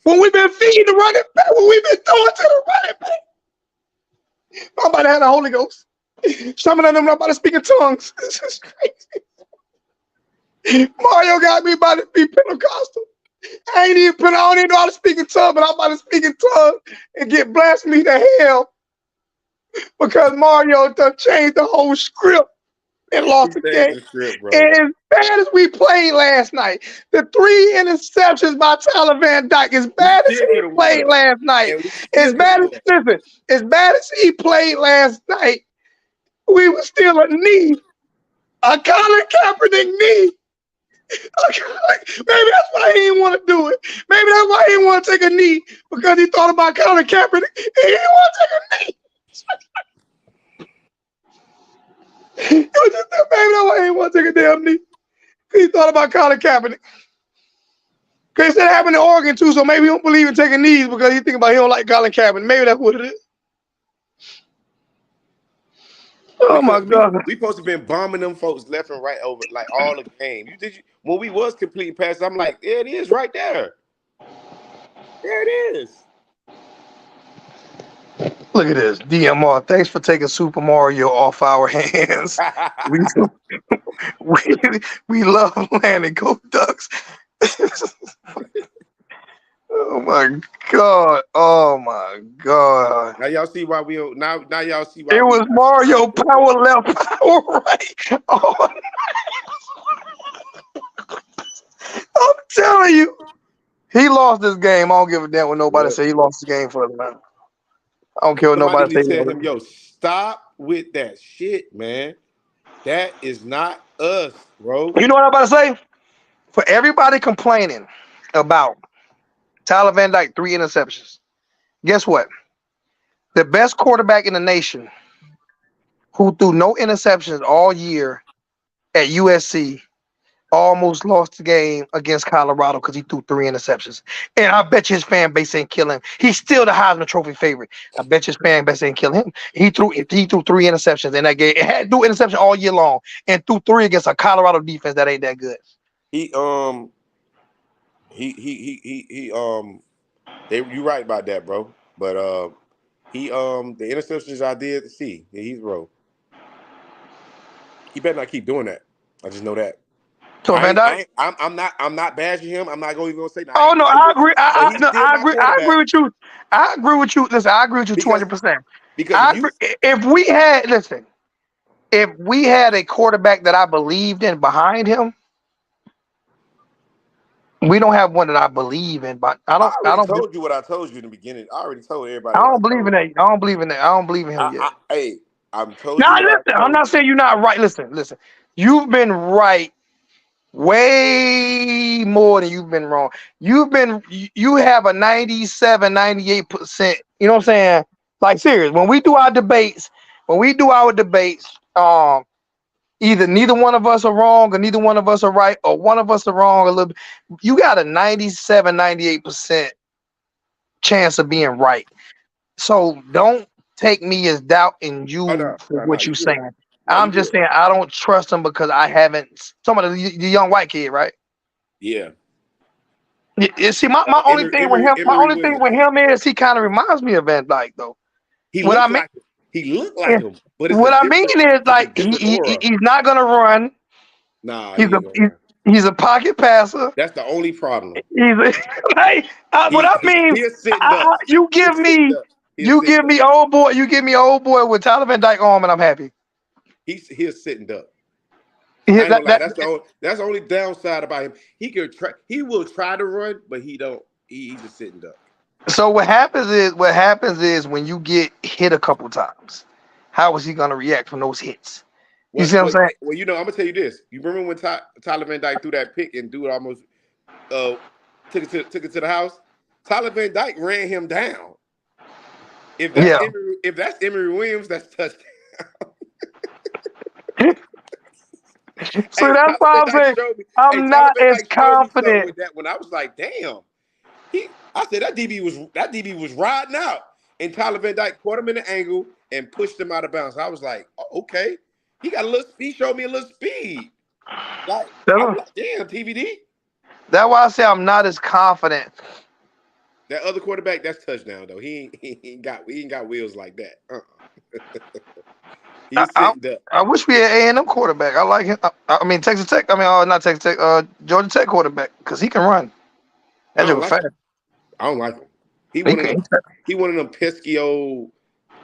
When we've been feeding the running back, when we've been throwing to the running back. I'm about to have the Holy Ghost. Some of them are about to speak in tongues. This is crazy. Mario got me about to be Pentecostal. I ain't even I don't even know how to speak in tongues, but I'm about to speak in tongues and get blasphemy to hell because Mario done changed the whole script and He lost the changed game. the script, bro. And as bad as we played last night, the 3 interceptions by Tyler Van Dyke, as We bad as still he could have played won. last night, And we as still could have bad as won. listen, as bad as he played last night, we were still a knee, a Colin Kaepernick knee. Maybe that's why he didn't want to do it. Maybe that's why he didn't want to take a knee because he thought about Colin Kaepernick. He didn't want to take a knee. Maybe that's why he didn't want to take a damn knee. He thought about Colin Kaepernick. Because that happened in Oregon too, so maybe he don't believe in taking knees because he think about he don't like Colin Kaepernick. Maybe that's what it is. Oh my Because God. we supposed to been bombing them folks left and right over like all the game. When we was completing passes, I'm like, there it is right there. There it is. Look at this. DMR. Thanks for taking Super Mario off our hands. We we, we love Landon. Go Ducks. Oh my God. Oh my God. Now y'all see why we now y'all see why It we was not Mario power left, power right. Oh, I'm telling you. He lost this game. I don't give a damn what nobody What? say. He lost the game for us, man. I don't care what Somebody nobody need say. to tell him, yo, stop with that shit, man. That is not us, bro. You know what I'm about to say? For everybody complaining about Tyler Van Dyke 3 interceptions, guess what? The best quarterback in the nation who threw no interceptions all year at USC almost lost the game against Colorado because he threw 3 interceptions. And I bet you his fan base ain't kill him. He's still the Heisman Trophy favorite. I bet you his fan base ain't kill him. He threw 3 interceptions in that game. It had to do interception all year long and threw 3 against a Colorado defense that ain't that good. He you right about that, bro. But the interceptions I did see, he's bro. He better not keep doing that. I just know that. So Van Dyke. I'm not bashing him. I'm not even gonna say no, I Oh ain't no, like I it. agree. But he's still I my agree. I agree quarterback with you. I agree with you. Listen, I agree with you because 200%. because if I you agree. If we had listen, if we had a quarterback that I believed in behind him, we don't have one that I believe in. But I I don't. I already don't. told you what I told you in the beginning. I already told I everybody what I don't believe in told. that. I don't believe in that. I don't believe in him yet. Hey, I'm told you Now what I listen. I'm told not you. saying you're not right. Listen. You've been right way more than you've been wrong. You have a 97, 98%. You know what I'm saying? Like serious. When we do our debates, either neither one of us are wrong or neither one of us are right, or one of us are wrong a little bit. You got a 97, 98% chance of being right. So don't take me as doubting Oh you no, for no, what you you good. saying. No, you I'm good. just saying I don't trust him because I haven't. Somebody, the young white kid, right? Yeah. See, my only thing with him, my Emory only thing Williams. with him is he kind of reminds me of Van Dyke, though. He What I looked mean, like him. He looked like is- him, but what I mean is it's a like different aura. he's not gonna run. Nah, He's he a ain't gonna run. he's a pocket passer. That's the only problem. He's a, like what I mean. He's sitting up. You give He's sitting me up. He's sitting up. old boy. You give me old boy with Tyler Van Dyke arm, and I'm happy. He's sitting up. I ain't That, gonna lie. that, That's the only downside about him. He will try to run, but he don't. He's just sitting up. so what happens is when you get hit a couple times, how is he gonna react from those hits? You see what I'm saying? Well, I'm gonna tell you this. You remember when Tyler Van Dyke threw that pick and dude almost took it to the house? Tyler Van Dyke ran him down. Yeah. If that's Emory Williams, that's touchdown. So Hey, that's Tyler why Van I'm Dyke saying showed me. Hey, I'm Tyler not Van as Dyke showed me something confident. with that when I was like, damn. I said that DB was riding out, and Tyler Van Dyke caught him in the angle and pushed him out of bounds. I was like, oh, okay, he got a little. He showed me a little speed. Like I was like, damn, TVD. That's why I say I'm not as confident. That other quarterback, that's touchdown though. He ain't got wheels like that. He's sitting there. I wish we had A&M quarterback. I like him. I mean Texas Tech. I mean, not Texas Tech. Georgia Tech quarterback because he can run. I That don't joke like fast. him. I don't like him. He He one of can. them. He one of them pesky old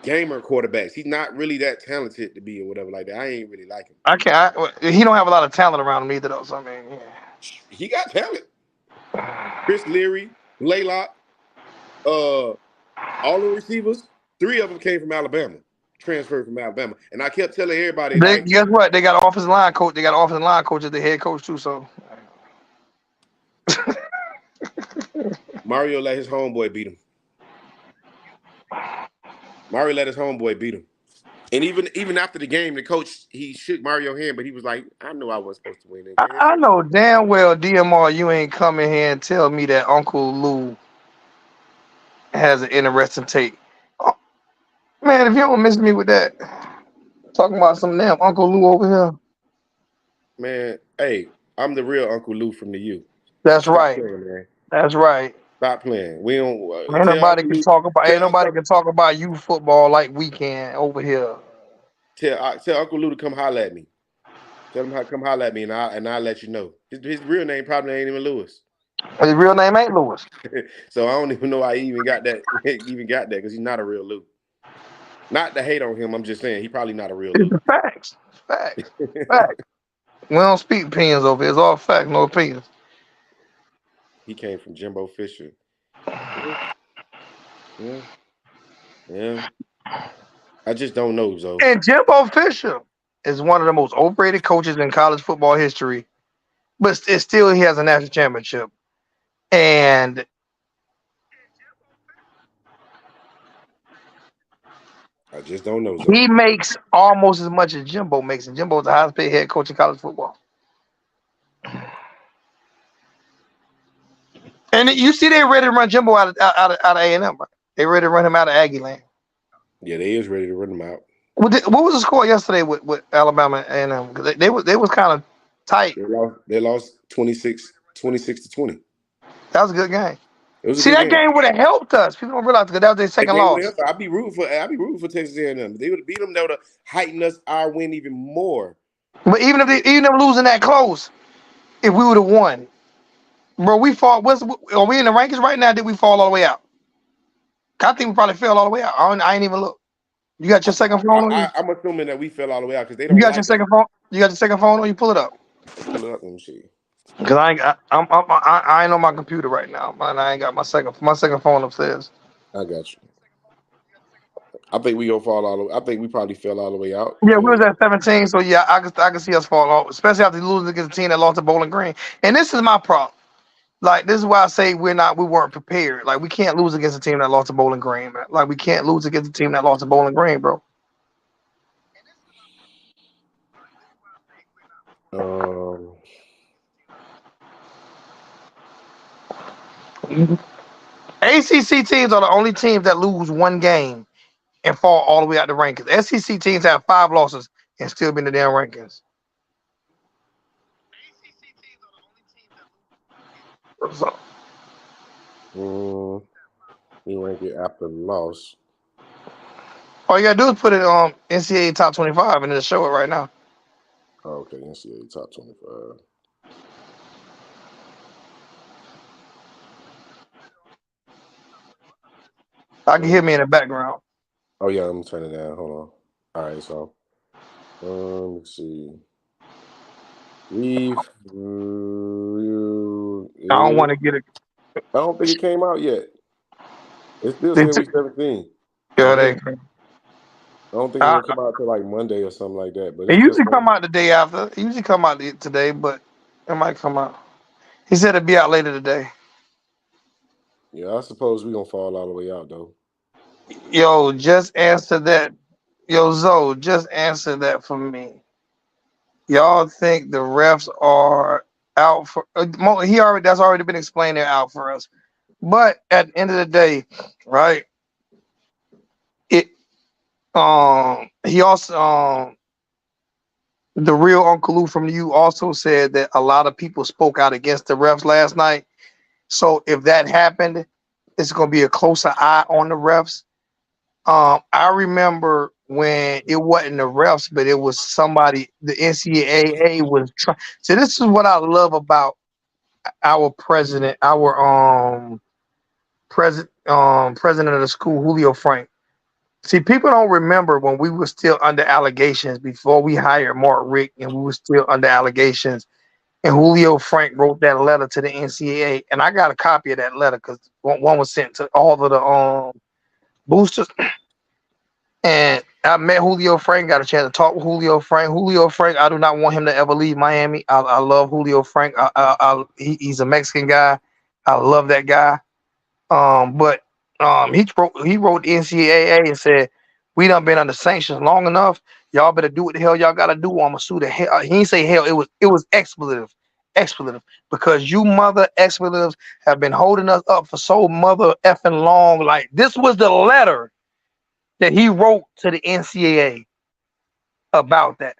gamer quarterbacks. He's not really that talented to be or whatever like that. I ain't really like him. I can't. He don't have a lot of talent around him either, though. So I mean, He got talent. yeah. Chris Leary, Blaylock, all the receivers. 3 of them came from Alabama, transferred from Alabama, and I kept telling everybody like, Guess what? They got an offensive line coach. They got an offensive line coach as the head coach too. So Mario let his homeboy beat him. Mario let his homeboy beat him. And even after the game, the coach, he shook Mario's hand, but he was like, I knew I wasn't supposed to win that game. I know damn well, DMR, you ain't come in here and tell me that Uncle Lou has an interesting take. Oh, man, if you don't miss me with that, talking about some damn Uncle Lou over here. Man, hey, I'm the real Uncle Lou from the U. That's Stop right. playing, man. That's right. Stop playing. We don't Ain't tell nobody Uncle can Lou. talk about. Ain't Tell nobody can talk about youth football like we can over here. tell Uncle Lou to come holler at me. Tell him how come holler at me, and I'll let you know. His real name probably ain't even Lewis. His real name ain't Lewis. So I don't even know how he even got that. Because he's not a real Lou. Not to hate on him. I'm just saying he probably not a real It's Lou. the facts. Facts. Facts. We don't speak opinions over here. It's all facts, no opinions. He came from Jimbo Fisher. Yeah. I just don't know, Zoe. And Jimbo Fisher is one of the most overrated coaches in college football history, but it's still he has a national championship. And I just don't know, Zoe. he makes almost as much as Jimbo makes. And Jimbo's the highest paid head coach in college football. And you see, they ready to run Jimbo out of A&M. Right? They ready to run him out of Aggie land. Yeah, they is ready to run him out. What was the score yesterday with Alabama and A&M? Because they was kind of tight. They lost 26 to 20. That was a good game. It was a See, good that game would have helped us. People don't realize because that was their second loss. I'd be rooting for Texas A&M. They would have beat them. They would have heightened our win even more. But even if losing that close, if we would have won, bro, we fall. Are we in the rankings right now? Did we fall all the way out? I think we probably fell all the way out. I ain't even look. You got your second phone on you? I'm assuming that we fell all the way out because they don't. You got your second phone? You got your second phone on you? Pull it up. Pull it up and see. Cause I ain't on my computer right now, man. I ain't got my second phone upstairs. I got you. I think we gonna fall all the way. I think we probably fell all the way out. Yeah, we was at 17, so yeah, I can see us fall off, especially after losing against a team that lost to Bowling Green. And this is my problem. Like, this is why I say we weren't prepared. Like, we can't lose against a team that lost to Bowling Green, man. Like, we can't lose against a team that lost to Bowling Green, bro. ACC teams are the only teams that lose one game and fall all the way out the rankings. SEC teams have 5 losses and still be in the damn rankings. So, you rank it after the loss. all you gotta do is put it on NCAA top 25 and it'll show it right now. Oh, okay, NCAA top 25. I can hear me in the background. Oh yeah, I'm turning it down. Hold on. All right, so let's see. I don't want to get it. I don't think it came out yet. It still said we 17. Yeah, I don't think it will come out till like Monday or something like that. But it usually come out the day after. It usually come out today, but it might come out. He said it'd be out later today. Yeah, I suppose we're gonna fall all the way out though. Yo, just answer that. Yo, Zoe, just answer that for me. Y'all think the refs are out for that's already been explained, they're out for us. But at the end of the day, right? He also the real Uncle Lou from the U also said that a lot of people spoke out against the refs last night. So if that happened, it's gonna be a closer eye on the refs. I remember when it wasn't the refs, but it was somebody. The NCAA was trying. So this is what I love about our president, our president of the school, Julio Frank. See, people don't remember when we were still under allegations before we hired Mark Rick, and we were still under allegations. And Julio Frank wrote that letter to the NCAA, and I got a copy of that letter because one was sent to all of the boosters. And I met Julio Frank, got a chance to talk with Julio Frank. Julio Frank, I do not want him to ever leave Miami. I love Julio Frank. He's a Mexican guy. I love that guy. But he wrote the NCAA and said, "We done been under sanctions long enough. Y'all better do what the hell y'all gotta do. Or I'ma sue the hell." He didn't say hell. It was expletive, because you mother expletives have been holding us up for so mother effing long. Like this was the letter that he wrote to the NCAA about that.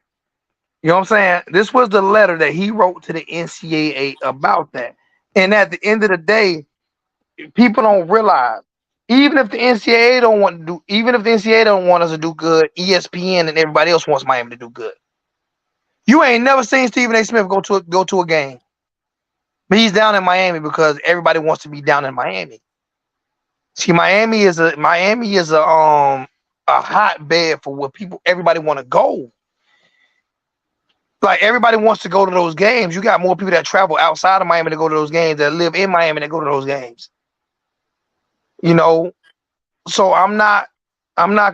You know what I'm saying? This was the letter that he wrote to the NCAA about that. And at the end of the day, people don't realize, even if the NCAA don't want to do, even if the NCAA don't want us to do good, ESPN and everybody else wants Miami to do good. You ain't never seen Stephen A. Smith go to a game, but he's down in Miami because everybody wants to be down in Miami. See, Miami is a hotbed for what everybody want to go. Like everybody wants to go to those games. You got more people that travel outside of Miami to go to those games, that live in Miami that go to those games. You know, so I'm not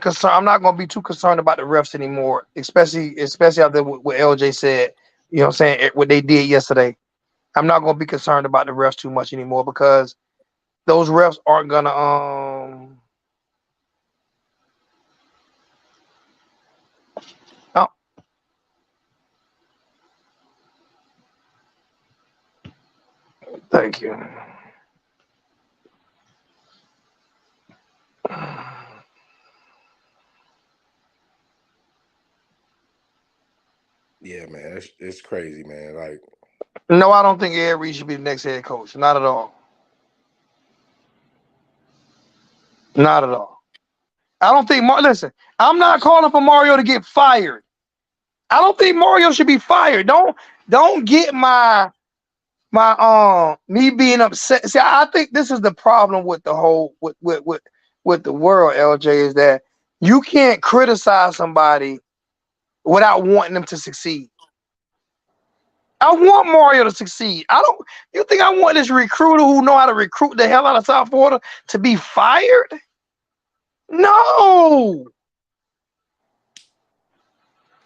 concerned. I'm not going to be too concerned about the refs anymore, especially after what LJ said. You know what I'm saying? What they did yesterday. I'm not going to be concerned about the refs too much anymore because those refs aren't gonna oh, thank you. Yeah, man, it's crazy, man. Like, No, I don't think Ed Reed should be the next head coach. Not at all. Not at all. I don't think listen, I'm not calling for Mario to get fired. I don't think Mario should be fired. Don't get my me being upset. See, I think this is the problem with the whole with the world, LJ, is that you can't criticize somebody without wanting them to succeed. I want Mario to succeed. I don't. You think I want this recruiter who know how to recruit the hell out of South Florida to be fired? No.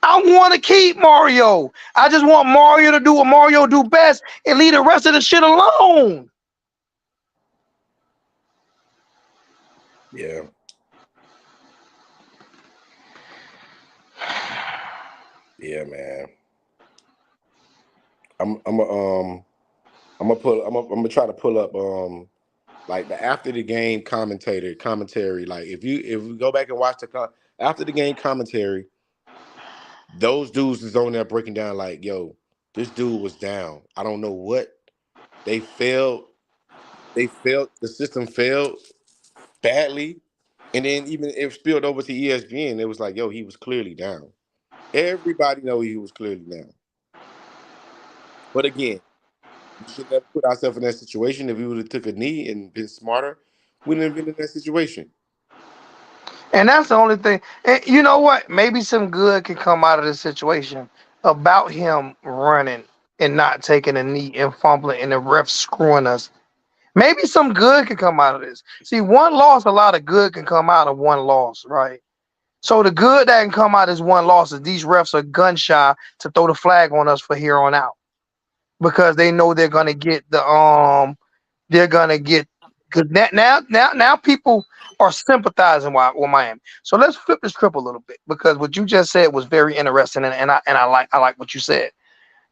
I want to keep Mario. I just want Mario to do what Mario do best and leave the rest of the shit alone. yeah, yeah, man. I'm I'm gonna try to pull up like the after the game commentary. Like if we go back and watch after the game commentary, those dudes is on there breaking down like, yo, this dude was down. I don't know what they failed. They failed. The system failed badly, and then even it spilled over to ESPN. It was like, yo, he was clearly down. Everybody know he was clearly down. But again, we should never put ourselves in that situation. If we would have took a knee and been smarter, we wouldn't have been in that situation. And that's the only thing. And you know what? Maybe some good can come out of this situation about him running and not taking a knee and fumbling and the ref screwing us. Maybe some good can come out of this. See, one loss, a lot of good can come out of one loss, right? So the good that can come out is one loss is these refs are gun shy to throw the flag on us for here on out because they know they're gonna get because now people are sympathizing with Miami. So let's flip the script a little bit because what you just said was very interesting and I like what you said.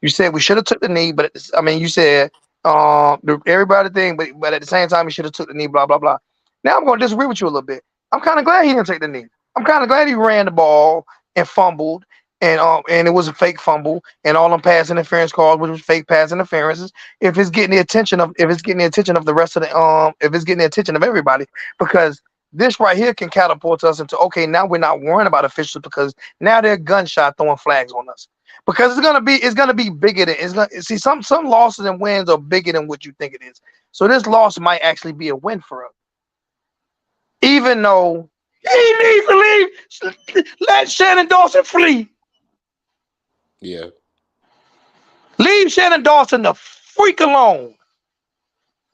You said we should have took the knee, but I mean you said everybody thing, but at the same time we should have took the knee, blah blah blah. Now I'm gonna disagree with you a little bit. I'm kind of glad he didn't take the knee. I'm kind of glad he ran the ball and fumbled and it was a fake fumble and all them pass interference calls, which was fake pass interferences. If it's getting the attention of the rest of the if it's getting the attention of everybody, because this right here can catapult us into, okay, now we're not worrying about officials because now they're gunshot throwing flags on us. Because it's gonna be bigger than it's gonna see some losses and wins are bigger than what you think it is. So this loss might actually be a win for us. Even though he needs to leave. Let Shannon Dawson flee. Yeah. Leave Shannon Dawson the freak alone.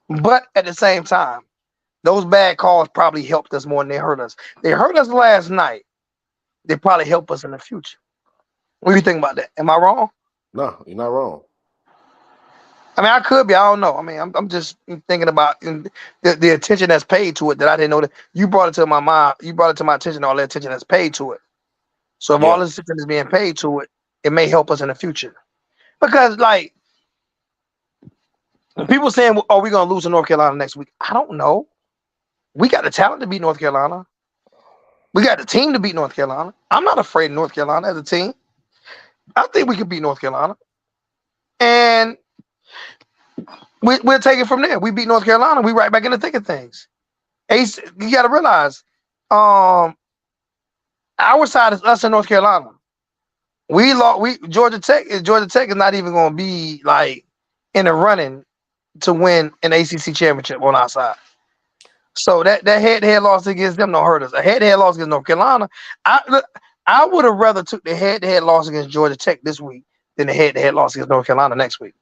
But at the same time, those bad calls probably helped us more than they hurt us. They hurt us last night. They probably help us in the future. What do you think about that? Am I wrong? No, you're not wrong. I mean, I could be. I don't know. I mean, I'm just thinking about the attention that's paid to it that I didn't know that you brought it to my mind. You brought it to my attention, all the attention that's paid to it. So if all Yeah. this attention is being paid to it, it may help us in the future. Because like people saying, "Oh, we're gonna lose to North Carolina next week." I don't know. We got the talent to beat North Carolina. We got the team to beat North Carolina. I'm not afraid of North Carolina as a team. I think we can beat North Carolina, and we'll take it from there. We beat North Carolina. We right back in the thick of things. Ace, you got to realize, our side is us in North Carolina. We lost. Georgia Tech is not even going to be like in the running to win an ACC championship on our side. So that head-to-head loss against them don't hurt us. A head-to-head loss against North Carolina, I would have rather took the head-to-head loss against Georgia Tech this week than the head-to-head loss against North Carolina next week.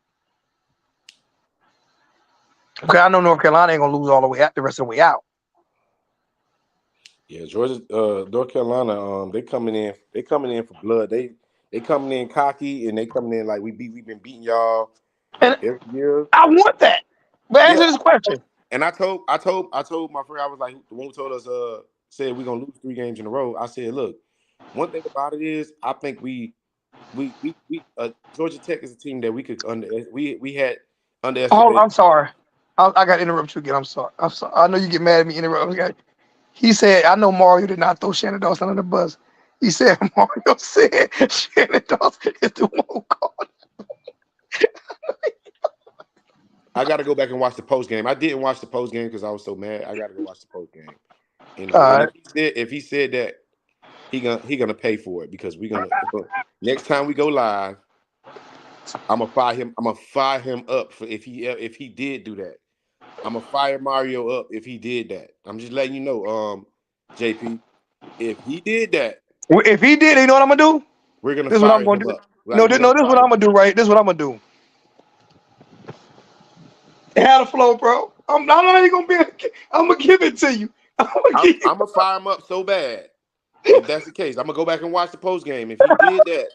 Because I know North Carolina ain't gonna lose all the way out the rest of the way out. Yeah, Georgia, North Carolina, they coming in for blood. They coming in cocky and they coming in like we've been beating y'all And every year. I want that. But Yeah, answer this question. and I told my friend, I was like, the one who told us said we're gonna lose 3 games in a row. I said, look, one thing about it is I think we Georgia Tech is a team that we had Oh, underestimated. I'm sorry. I got to interrupt you again. I'm sorry. I'm sorry. I know you get mad at me interrupting. Okay. He said, I know Mario did not throw Shannon Dawson under the bus. He said, Mario said Shannon Dawson is the one who called. I got to go back and watch the post game. I didn't watch the post game because I was so mad. I got to go watch the post game. All And right. if he said that, he gonna pay for it because we're gonna next time we go live, I'm gonna fire him. I'm gonna fire him up for if he did do that. I'm gonna fire Mario up if he did that. I'm just letting you know, JP. If he did that, If he did, you know what I'm gonna do? we're gonna This is what I'm fire gonna him do. up. No, Like we're no, gonna this is what fire I'm him gonna do, up. right? This is what I'm gonna do. Have the flow, bro. I'm not only gonna be. I'm gonna give it to you. I'm gonna I'm, give you. I'm gonna fire him up so bad. If that's the case, I'm gonna go back and watch the post game. If he did that,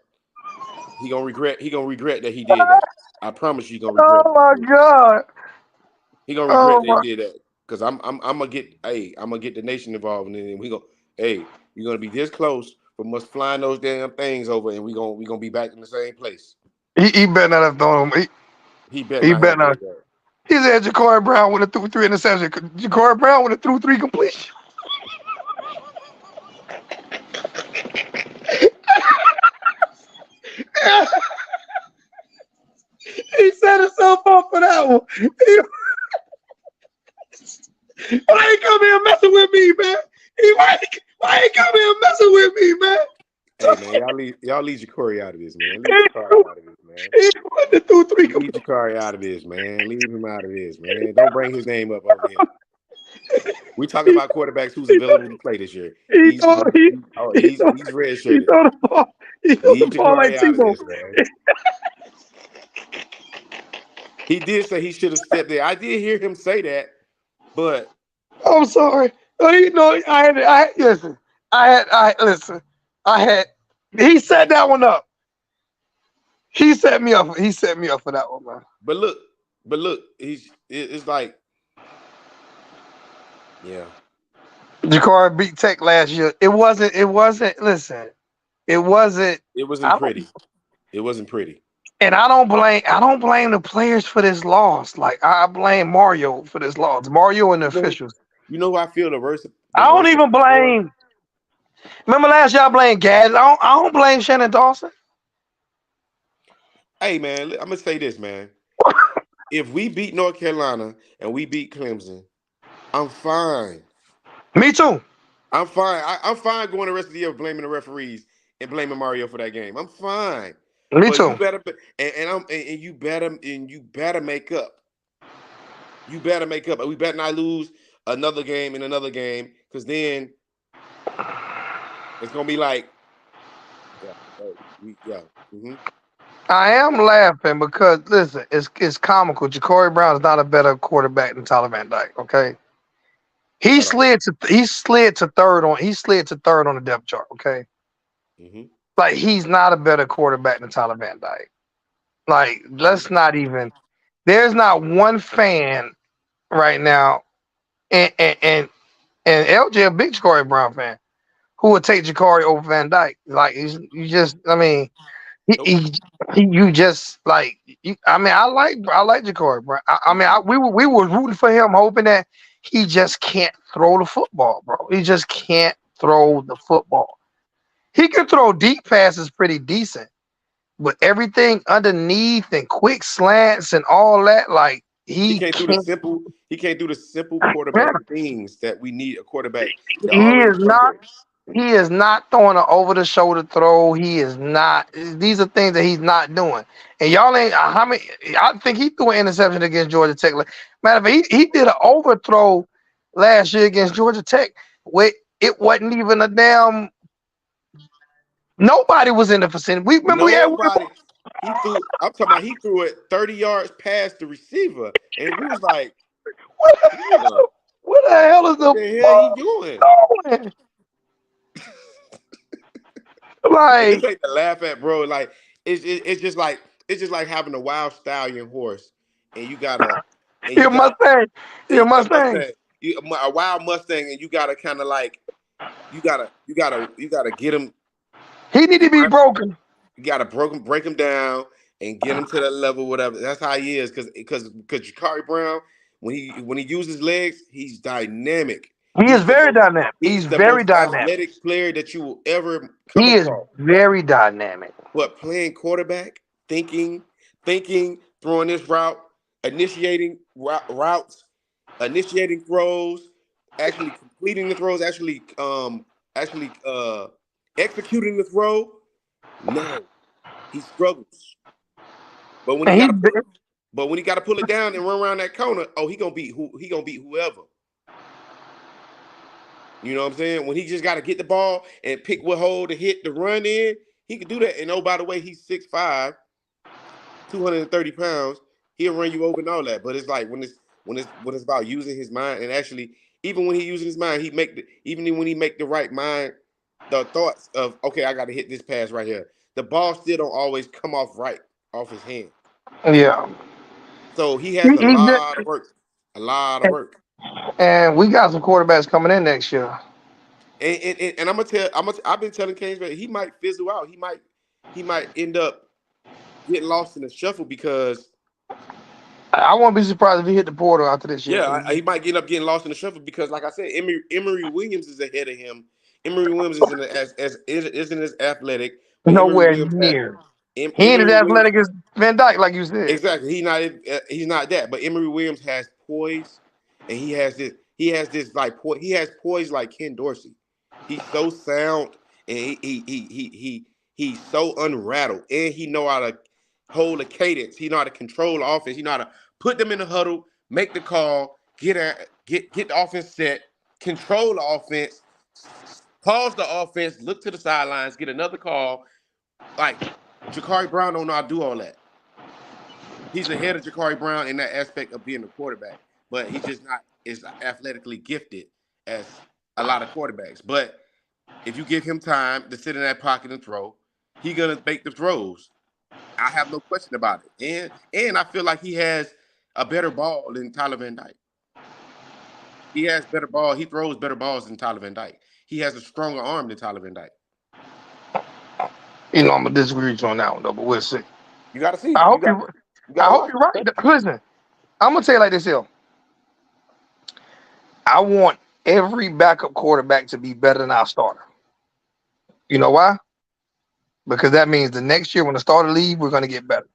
he gonna regret. He gonna regret that he did that. I promise you, he gonna regret Oh that. my god. He gonna regret Oh that he my. did that. Cause I'm gonna get I'm gonna get the nation involved and then we go you're gonna be this close from us flying those damn things over and we gonna be back in the same place. He better not have thrown him. He better He not better have not. did that. He said Ja'Cory Brown would have threw 3 interceptions. Ja'Cory Brown would have threw 3 completions. He set himself up for that one. Why he come here messing with me, man? Why he come here messing with me, man? Hey man, y'all leave Ja'Cory out of this, man. Leave He Ja'Cory out of this, man. wouldn't have threw three Leave completions. Ja'Cory out of this, man. Leave him out of this, man. Don't bring his name up over here. We talking He, about quarterbacks who's he, available to play this year. he, He's throw, he, he, he oh he, he's throw, he's red he shirted. throw the ball. He threw the Leave ball like Ja'Cory out of Tebow. this, man. He did say he should have stepped there. I did hear him say that, but I'm sorry. You know, listen. Listen. I had. He set that one up. He set me up. He set me up for that one, man. but look, it's like, yeah, Ja'Cory beat Tech last year. It wasn't. It wasn't. Listen. It wasn't. it wasn't I don't. pretty. It wasn't pretty. And I don't blame. I don't blame the players for this loss. Like I blame Mario for this loss. Mario and the You know, officials. you know who I feel the worst I don't even about for? blame. Remember last year I blamed Gaz. I don't blame Shannon Dawson. Hey man, I'm gonna say this, man. If we beat North Carolina and we beat Clemson, I'm fine. Me too. I'm fine. I'm fine going the rest of the year blaming the referees and blaming Mario for that game. I'm fine. Me But you too. better and you better make up. You better make up. We better not lose another game and another game, because then it's gonna be like, yeah, yeah. Mm-hmm. I am laughing because listen, it's comical. Ja'Cory Brown is not a better quarterback than Tyler Van Dyke. Okay, Hold on. he slid to third on the depth chart. Okay, Mm-hmm. like he's not a better quarterback than Tyler Van Dyke. Like let's not even. There's not one fan right now, and LJ a big Ja'Cory Brown fan who would take Ja'Cory over Van Dyke. Like you just, I mean. He, Nope. he, you just like I mean I like Ja'Cory, bro. I mean we were rooting for him, hoping that he just can't throw the football, bro. He just can't throw the football. He can throw deep passes pretty decent, but everything underneath and quick slants and all that, like He he can't do the can't. simple. He can't do the simple quarterback things that we need a quarterback to He already is come not. with. He is not throwing an over the shoulder throw. He is not. These are things that he's not doing. And y'all ain't how many. I think he threw an interception against Georgia Tech. Matter of fact, he did an overthrow last year against Georgia Tech. Where it wasn't even a damn. Nobody was in the vicinity. We remember we had. Nobody. He threw. I'm talking about. He threw it 30 yards past the receiver, and we was like, What the "Damn, hell? What the hell is what the the hell he ball doing?" doing? And this Like ain't to laugh at, bro. Like it's just like having a wild stallion horse, and you gotta and you your got Mustang, your a Mustang. Mustang, a wild Mustang, and you gotta kind of like you gotta get him. He need to be broken. You gotta break him down and get him to that level, whatever. That's how he is, because Ja'Cory Brown, when he uses legs, he's dynamic. He is very dynamic. He's He's the very most dynamic. athletic player that you will ever come He is across. very dynamic. But playing quarterback, thinking, throwing this route, initiating routes, initiating throws, actually completing the throws, actually executing the throw. No, he struggles. But when he And got to pull it, but when he got to pull it down and run around that corner, oh, he gonna beat whoever. You know what I'm saying? When he just got to get the ball and pick what hole to hit the run in, he could do that. And oh, by the way, he's 6'5", 230 pounds. He'll run you over and all that. But it's like when it's about using his mind, and actually, even when he using his mind, even when he make the right mind, the thoughts of, okay, I got to hit this pass right here. The ball still don't always come off right off his hand. yeah, So he has he, a he lot of work, a lot of work. and we got some quarterbacks coming in next year. And I've been telling Kings that he might fizzle out. He might end up getting lost in the shuffle, because I won't be surprised if he hit the portal after this year. yeah, he might end up getting lost in the shuffle, because like I said, Emory Williams is ahead of him. Emory Williams isn't as athletic, but Nowhere near. He ain't as Emory Williams. athletic as Van Dyke, like you said. Exactly. He's not that. But Emory Williams has poise, and he has poise like Ken Dorsey. He's so sound, and he's so unrattled, and he know how to hold a cadence. He know how to control the offense. He know how to put them in the huddle, make the call, get the offense set, control the offense, pause the offense, look to the sidelines, get another call. Like, Ja'Cory Brown don't know how to do all that. He's ahead of Ja'Cory Brown in that aspect of being a quarterback, but he's just not as athletically gifted as a lot of quarterbacks. But if you give him time to sit in that pocket and throw, he's gonna make the throws. I have no question about it. And I feel like he has a better ball than Tyler Van Dyke. He has better ball. He throws better balls than Tyler Van Dyke. He has a stronger arm than Tyler Van Dyke. You know, I'm gonna disagree with you on that one though, but we'll see. You got to see. I hope you. You I got to hope watch. you're right. Listen, I'm gonna tell you like this here. I want every backup quarterback to be better than our starter. You know why? Because that means the next year when the starter leave, we're gonna get better.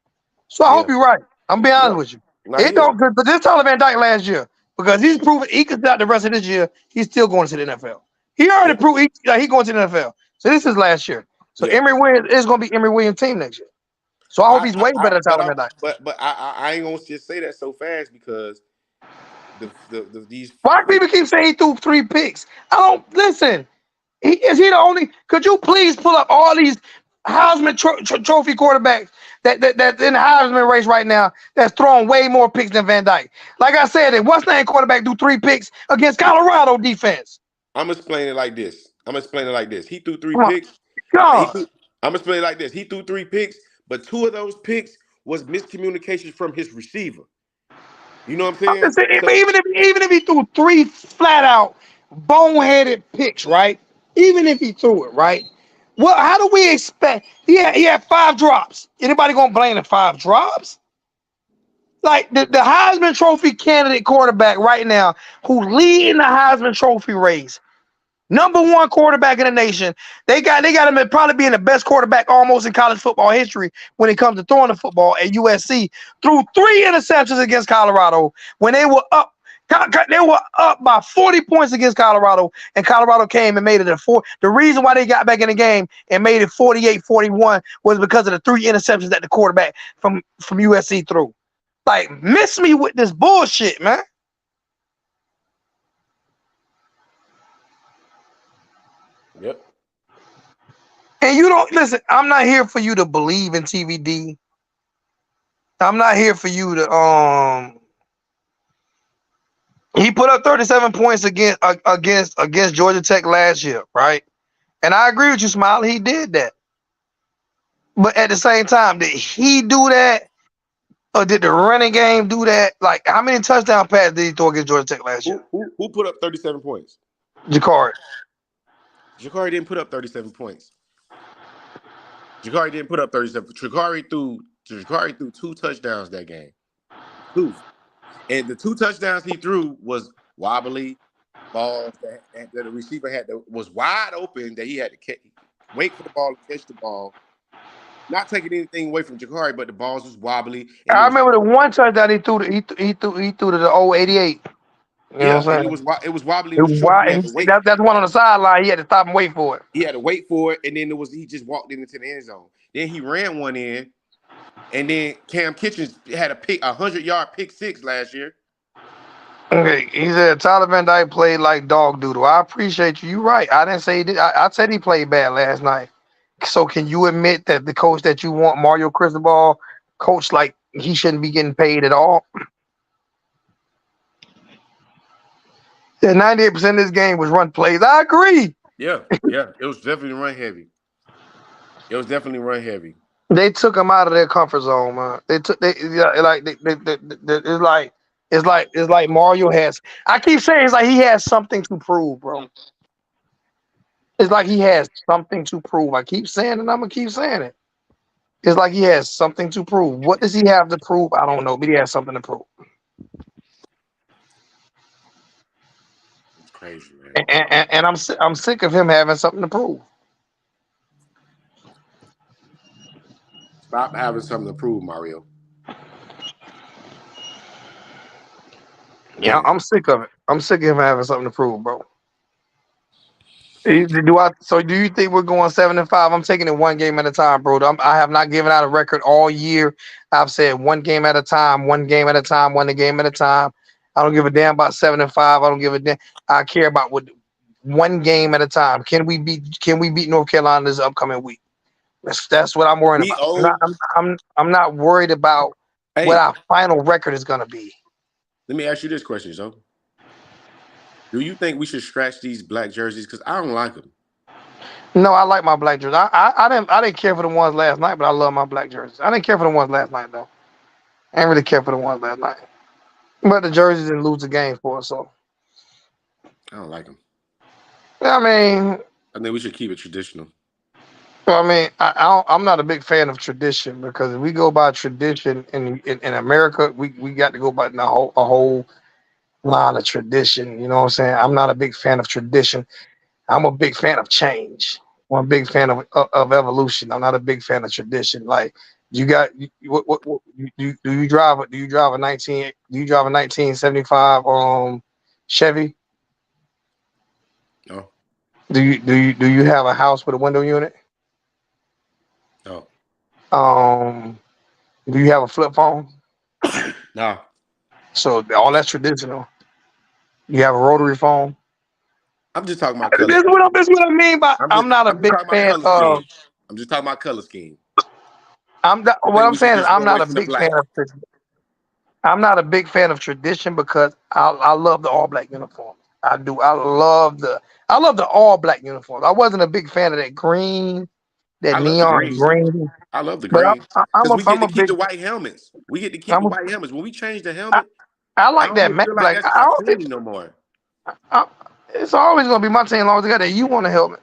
So I hope Yeah. you're right. I'm being honest Yeah. with you. Now he It is. don't because this Tyler Van Dyke last year because he's proven he could start the rest of this year. He's still going to the NFL. He already Yeah. proved he going to the NFL. So this is last year. So Yeah. Emory Williams is going to be Emory Williams' team next year. So I hope he's way better than Tyler Van Dyke. I ain't gonna just say that so fast because these Why people keep saying he threw 3 picks? I don't listen. Is he the only? Could you please pull up all these Heisman Trophy quarterbacks that's in the Heisman race right now that's throwing way more picks than Van Dyke? Like I said, if what's name quarterback do 3 picks against Colorado defense? I'm explaining it like this. He threw 3 Come on, picks. God. I'm explaining it like this. He threw 3 picks, but 2 of those picks was miscommunication from his receiver. You know what I'm saying? But even if he threw 3 flat out boneheaded picks, right? Even if he threw it, right? Well, how do we expect? He had 5 drops. Anybody gonna blame the 5 drops? Like the Heisman Trophy candidate quarterback right now, who leading the Heisman Trophy race, #1 quarterback in the nation. They got him at probably being the best quarterback almost in college football history when it comes to throwing the football at USC. Threw 3 interceptions against Colorado when they were up. They were up by 40 points against Colorado, and Colorado came and made it a 4. The reason why they got back in the game and made it 48-41 was because of the 3 interceptions that the quarterback from USC threw. Like, miss me with this bullshit, man. Yep. And you don't listen. I'm not here for you to believe in TVD. I'm not here for you to He put up 37 points against Georgia Tech last year, right? And I agree with you, Smiley. He did that. But at the same time, did he do that? Or did the running game do that? Like, how many touchdown passes did he throw against Georgia Tech last year? Who put up 37 points? Ja'Cory. Ja'Cory didn't put up 37 points. Ja'Cory didn't put up 37. Ja'Cory threw 2 touchdowns that game. 2. And the 2 touchdowns he threw was wobbly balls that the receiver was wide open, that he had to wait for the ball to catch the ball. Not taking anything away from Ja'Cory, but the balls was wobbly. And I remember the one touchdown he threw to the old 88. You know what I'm saying? and it was wobbly. It was short. wild. That's one on the sideline. He had to stop and wait for it. He had to wait for it, and then he just walked into the end zone. Then he ran one in, and then Cam Kitchens had a 100-yard pick 6 last year. Okay, he said Tyler Van Dyke played like dog doodle. I appreciate you. You're right. I didn't say he did. I said he played bad last night. So can you admit that the coach that you want, Mario Cristobal, coach like he shouldn't be getting paid at all? Yeah, 98% of this game was run plays. I agree. Yeah. It was definitely run heavy. They took him out of their comfort zone, man. It's like Mario has. I keep saying it's like he has something to prove, bro. It's like he has something to prove. I keep saying it, and I'm gonna keep saying it. It's like he has something to prove. What does he have to prove? I don't know, but he has something to prove. It's crazy, man. And I'm sick of him having something to prove. Stop having something to prove, Mario. Yeah, I'm sick of it. I'm sick of him having something to prove, bro. So do you think we're going 7-5? I'm taking it one game at a time, bro. I have not given out a record all year. I've said one game at a time, one game at a time, one game at a time. I don't give a damn about 7-5. I don't give a damn. I care about one game at a time. Can we beat North Carolina this upcoming week? That's what I'm worried about. I'm not worried about what our final record is gonna be. Let me ask you this question, Joe. Do you think we should scratch these black jerseys? Because I don't like them. No, I like my black jerseys. I didn't care for the ones last night, but I love my black jerseys. I didn't care for the ones last night though. I didn't really care for the ones last night. But the jerseys didn't lose the game for us, so I don't like them. I mean, I think we should keep it traditional. I mean, I'm not a big fan of tradition, because if we go by tradition in America, we got to go by a whole line of tradition. You know what I'm saying? I'm not a big fan of tradition. I'm a big fan of change. I'm a big fan of evolution. I'm not a big fan of tradition. Like, You got what do you drive? Do you drive a 1975 Chevy? No, Do you have a house with a window unit? no, Um, do you have a flip phone? no. So all that's traditional. You have a rotary phone. I'm just talking about color This is scheme. what I mean by I'm just I'm not a I'm just big talking about fan color of. scheme. I'm just talking about color scheme. I What think I'm we should saying is just I'm go away not a from the big fan black. of. I'm not a big fan of tradition because I love the all black uniforms. I do. I love the all black uniforms. I wasn't a big fan of that green, that I love the neon green. green. I love the But green because we get I'm to a keep big the white helmets. We get to keep I'm the a, white helmets. When we change the I, helmet, I I like don't that even matte feel like black. that's I don't think cartoony no more. I, it's always gonna be my team as long as they got that you want a helmet.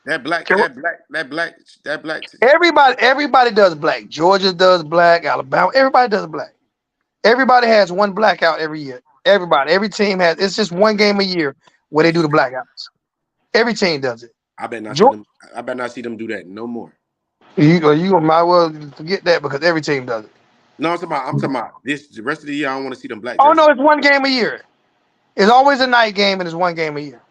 That black, Okay, that black, that black, that black. everybody does black. Georgia does black. Alabama, everybody does black. Everybody has one blackout every year. Every team has. It's just one game a year where they do the blackouts. Every team does it. I better not see Georgia, them. I better not see them do that no more. you might well forget that because every team does it. No, I'm talking about this. The rest of the year, I don't want to see them black Oh jerseys. no, it's one game a year. It's always a night game and it's one game a year.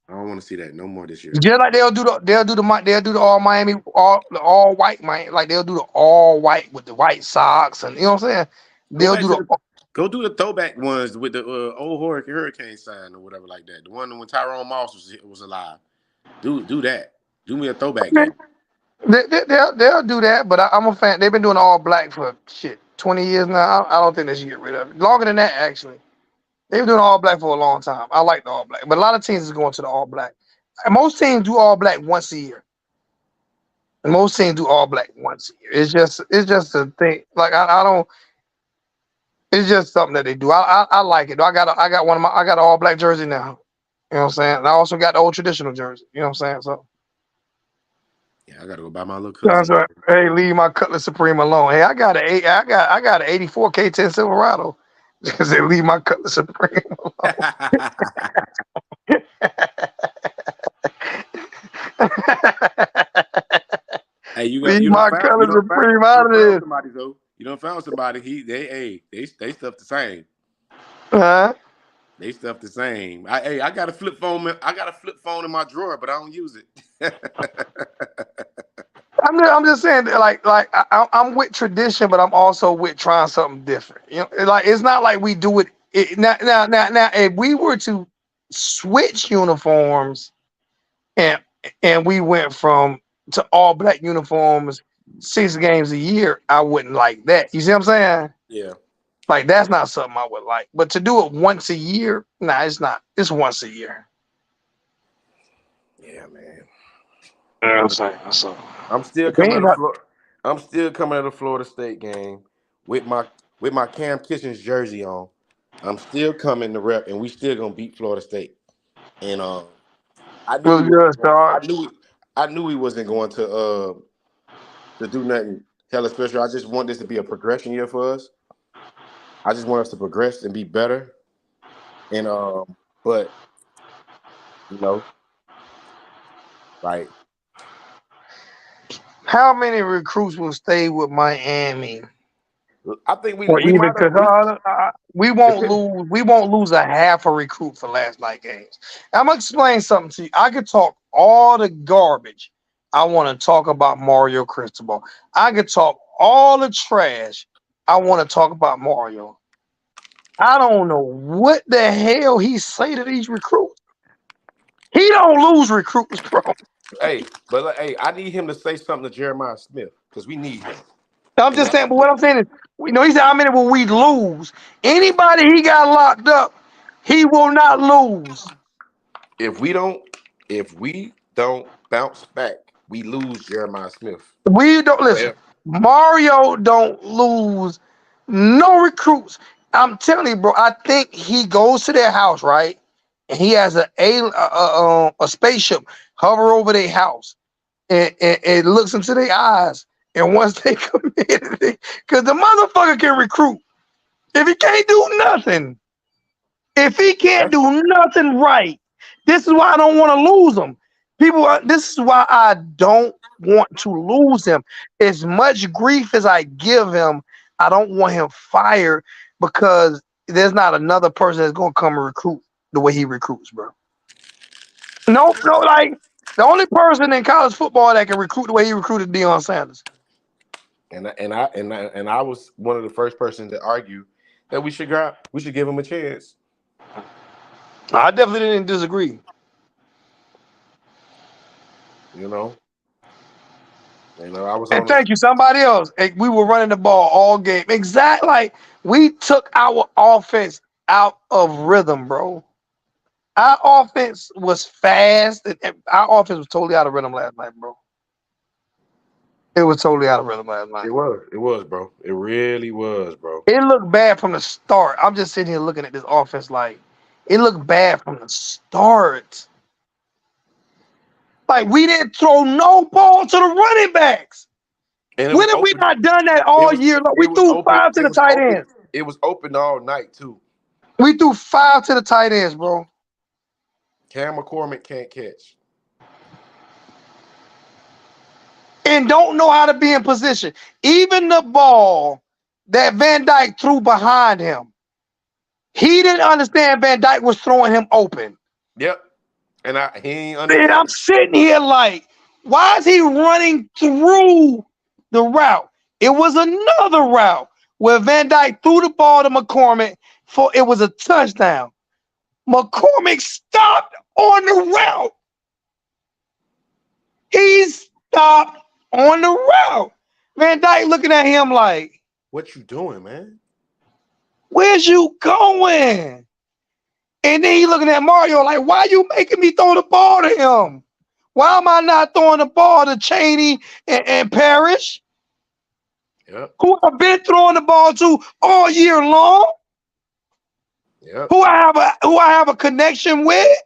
I don't want to see that no more this year. Just like they'll do the all Miami all white Miami, like they'll do the all white with the white socks and you know what I'm saying. Go They'll back do to the the. Go do the throwback ones with the old hurricane sign or whatever like that. The one when Tyrone Moss was alive. Do that. Do me a throwback game. they'll do that, but I'm a fan. They've been doing all black for shit 20 years now. I don't think they should get rid of it. Longer than that, actually. They've been doing all black for a long time. I like the all black, but a lot of teams is going to the all black. And most teams do all black once a year. And most teams do all black once a year. It's just a thing. Like I don't. It's just something that they do. I like it. I got an all black jersey now. You know what I'm saying? And I also got the old traditional jersey. You know what I'm saying? So Yeah, I gotta go buy my little that's cousin. right. Hey, leave my Cutlass Supreme alone. Hey, I got an 84 K10 Silverado. Just say leave my Cutlass Supreme alone. Hey, Leave my Cutlass Supreme you out don't of found this. somebody though. You don't found somebody. They stuff the same. Huh? They stuff the same. I got a flip phone. I got a flip phone in my drawer, but I don't use it. I'm just saying that, I'm with tradition, but I'm also with trying something different. You know, like it's not like we do it now. If we were to switch uniforms and we went from to all black uniforms 6 games a year, I wouldn't like that. You see what I'm saying? Yeah, Like that's not something I would like. But to do it once a year, nah, it's not. It's once a year. yeah, man. You know what I'm saying? So I'm still we coming to ain't the got, Florida. I'm still coming to the Florida State game with my Cam Kitchens jersey on. I'm still coming to rep, and we still gonna beat Florida State. And I knew we was wasn't good, going. Star. I knew we wasn't going to do nothing hella special. I just want this to be a progression year for us. I just want us to progress and be better. And but you know, like How many recruits will stay with Miami? I think Or we either might have because we we won't depend. lose. We won't lose a half a recruit for last night games. I'm gonna explain something to you. I could talk all the garbage I want to talk about Mario Cristobal. I could talk all the trash I want to talk about Mario. I don't know what the hell he say to these recruits. He don't lose recruits, bro. Hey, but hey, I need him to say something to Jeremiah Smith because we need him. I'm And just that's saying, but what I'm saying is, we know he said how many will we lose? Anybody he got locked up, he will not lose. if we don't if we don't bounce back, we lose Jeremiah Smith. We don't listen. Well, Mario don't lose no recruits. I'm telling you, bro. I think he goes to their house, right? And he has a spaceship hover over their house and looks into their eyes. And once they come in, because the motherfucker can recruit. If he can't do nothing, if he can't that's do nothing right, this is why I don't want to lose him. This is why I don't want to lose him. As much grief as I give him, I don't want him fired because there's not another person that's gonna come and recruit the way he recruits, bro. No, no, like the only person in college football that can recruit the way he recruited Deion Sanders. And I was one of the first persons to argue that we should give him a chance. I definitely didn't disagree. You know, I was And on. thank you, somebody else. We were running the ball all game. Exactly, like we took our offense out of rhythm, bro. Our offense was fast, and our offense was totally out of rhythm last night, bro. It was totally out of rhythm last night. It was, bro. It really was, bro. It looked bad from the start. I'm just sitting here looking at this offense like it looked bad from the start. Like we didn't throw no ball to the running backs. And When have we not done that all year? We threw 5 to the tight ends. It was open all night too. We threw 5 to the tight ends, bro. Cam McCormick can't catch. And don't know how to be in position. Even the ball that Van Dyke threw behind him, he didn't understand Van Dyke was throwing him open. Yep. And he ain't understand. And I'm sitting here like, why is he running through the route? It was another route where Van Dyke threw the ball to McCormick for it was a touchdown. McCormick stopped on the route. He stopped on the route. Van Dyke looking at him like, what you doing, man? Where's you going? And then he looking at Mario like, why you making me throw the ball to him? Why am I not throwing the ball to Chaney and Parrish? Yep. Who I've been throwing the ball to all year long? Yep. Who I have a connection with?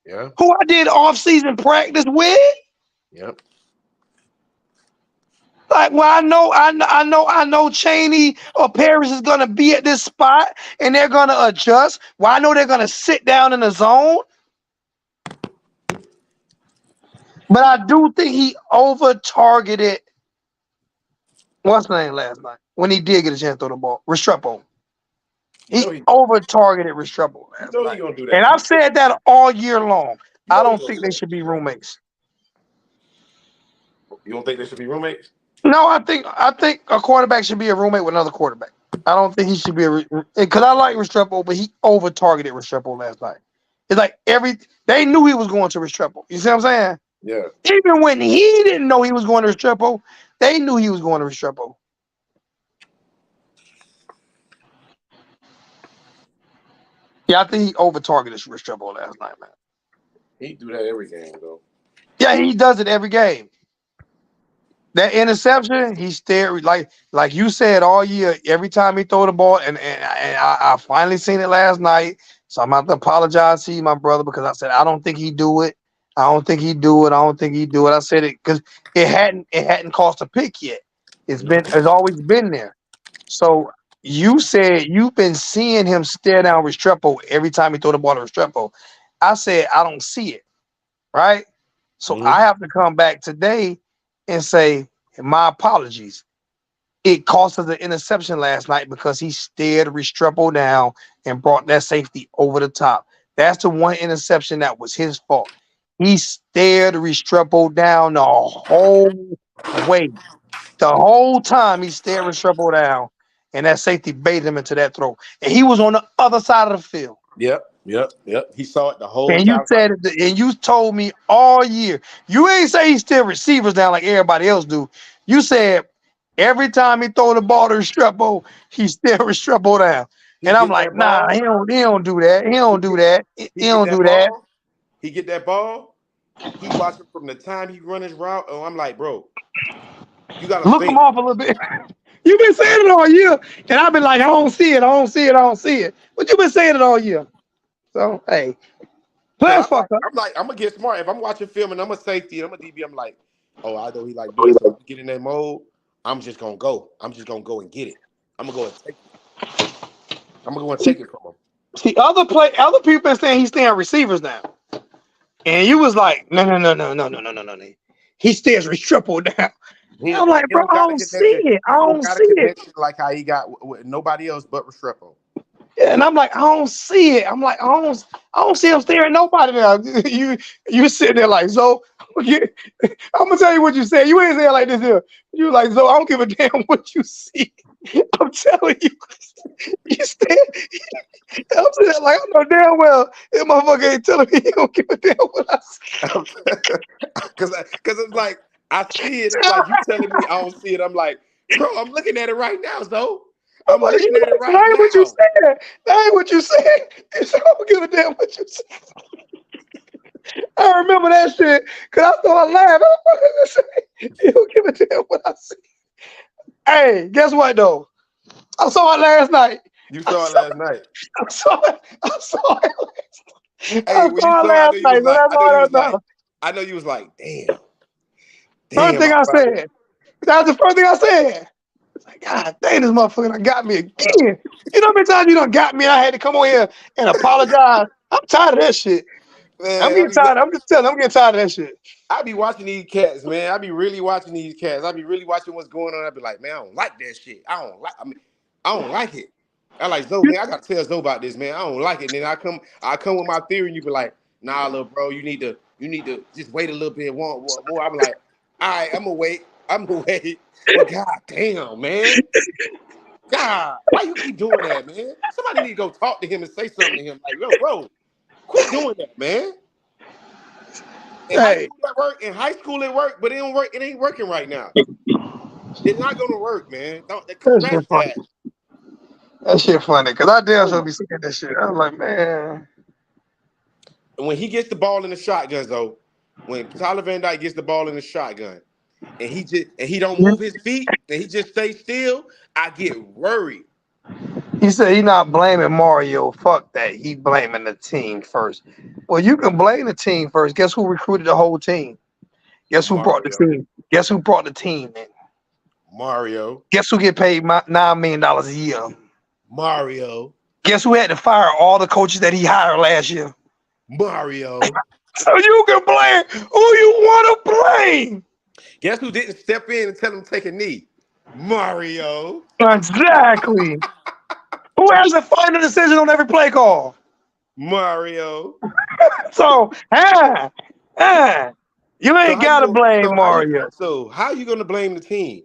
Yeah. Who I did off-season practice with? Yep. Like, well, I know Chaney or Parrish is gonna be at this spot and they're gonna adjust. Well, I know they're gonna sit down in the zone. But I do think he over-targeted what's his name last night when he did get a chance to throw the ball. Restrepo. He over-targeted Restrepo last night. Gonna do that. And I've said that all year long. I don't think they should be roommates. You don't think they should be roommates? No, I think a quarterback should be a roommate with another quarterback. I don't think he should be because I like Restrepo, but he over-targeted Restrepo last night. It's like they knew he was going to Restrepo. You see what I'm saying? Yeah. Even when he didn't know he was going to Restrepo, they knew he was going to Restrepo. Yeah, I think he over-targeted Restrepo last night, man. He do that every game, though. Yeah, he does it every game. That interception, he stared like you said all year. Every time he throw the ball, and I finally seen it last night. So I'm about to apologize to you, my brother, because I said I don't think he do it. I don't think he do it. I don't think he do it. I said it because it hadn't cost a pick yet. It's always been there. So you said you've been seeing him stare down Restrepo every time he throw the ball to Restrepo. I said I don't see it, right? So I have to come back today and say, my apologies. It cost us an interception last night because he stared Restrepo down and brought that safety over the top. That's the one interception that was his fault. He stared Restrepo down the whole way. The whole time he stared Restrepo down, and that safety baited him into that throw. And he was on the other side of the field. Yep. He saw it the whole and time. You said it, and you told me all year. You ain't say he still receivers down like everybody else do. You said every time he throw the ball to Restrepo, he still Restrepo down. And I'm like, nah, he don't do that. He don't do that. He don't do that. He get that ball. He watching from the time he run his route. Oh, I'm like, bro, you gotta look him off a little bit. You've been saying it all year, and I've been like, I don't see it. But you've been saying it all year. So hey, players fucked up. I'm like, I'm gonna get smart. If I'm watching film and I'm a safety and I'm a DB, I'm like, oh, I know he like doing something to get in that mode. I'm just gonna go. I'm just gonna go and get it. I'm gonna go and take it. I'm gonna go and take it from him. See, other people been saying he's staying receivers now, and you was like, no. he stares triple down. He, I'm like, he bro, don't I got a don't see connection. it. I He don't don't got a see it. connection like how he got with nobody else but Restrepo. Yeah, and I'm like, I don't see it. I'm like, I don't see him staring at nobody now. You sitting there like, so I'm gonna tell you what you said. You ain't saying like this here. You like, so I don't give a damn what you see. I'm telling you, you stand. I'm sitting there like, I know damn well this motherfucker ain't telling me he don't give a damn what I see. Cause it's like I see it. It's like you telling me I don't see it. I'm like, bro, I'm looking at it right now, so I'm I'm like, looking at it that right ain't what you now. said. That ain't what you said. It's, I don't give a damn what you said. I remember that shit because I started laughing. I said, you don't give a damn what I see. Hey, guess what though? I saw it last night. You I saw it saw, last night. I saw it. I saw it. I Hey, when you saw it saw it, last night. So that's all I know. I know you was like, damn, First damn, thing I I finally. said. That was the first thing I said. It's like, God dang, this motherfucker done got me again. You know how many times you done got me and I had to come on here and apologize? I'm tired of that shit. I'm Man, getting tired. I'm just telling you, I'm getting tired of that shit. I be watching these cats, man. I be really watching these cats. I be really watching what's going on. I be like, man, I don't like that shit. I don't like it. I like Zoe, man. I gotta tell Zoe about this, man. I don't like it. And then I come with my theory, and you be like, nah, little bro, you need to just wait a little bit, want more. I be like, all right, I'm gonna wait. But god damn, man. God, why you keep doing that, man? Somebody need to go talk to him and say something to him. Like, yo, bro, quit doing that, man. In high Hey, school it worked. In high school it worked, but it don't work. It ain't working right now. It's not gonna work, man. Don't that shit scratch funny. that. That shit funny. Cause I damn Oh sure my! be seeing that shit. I'm like, man. And when he gets the ball in the shotgun, though, when Tyler Van Dyke gets the ball in the shotgun, and he don't move his feet, and he just stays still, I get worried. He said he not blaming Mario. Fuck that. He blaming the team first. Well, you can blame the team first. Guess who recruited the whole team? Guess who brought the Mario, team? Guess who brought the team in? Mario, Guess who get paid $9 million a year? Mario, Guess who had to fire all the coaches that he hired last year? Mario. So you can blame who you want to blame. Guess who didn't step in and tell him to take a knee? Mario. Exactly. Who has the final decision on every play call? Mario. So, you So ain't how you gotta gonna blame Mario. so how you gonna blame the team?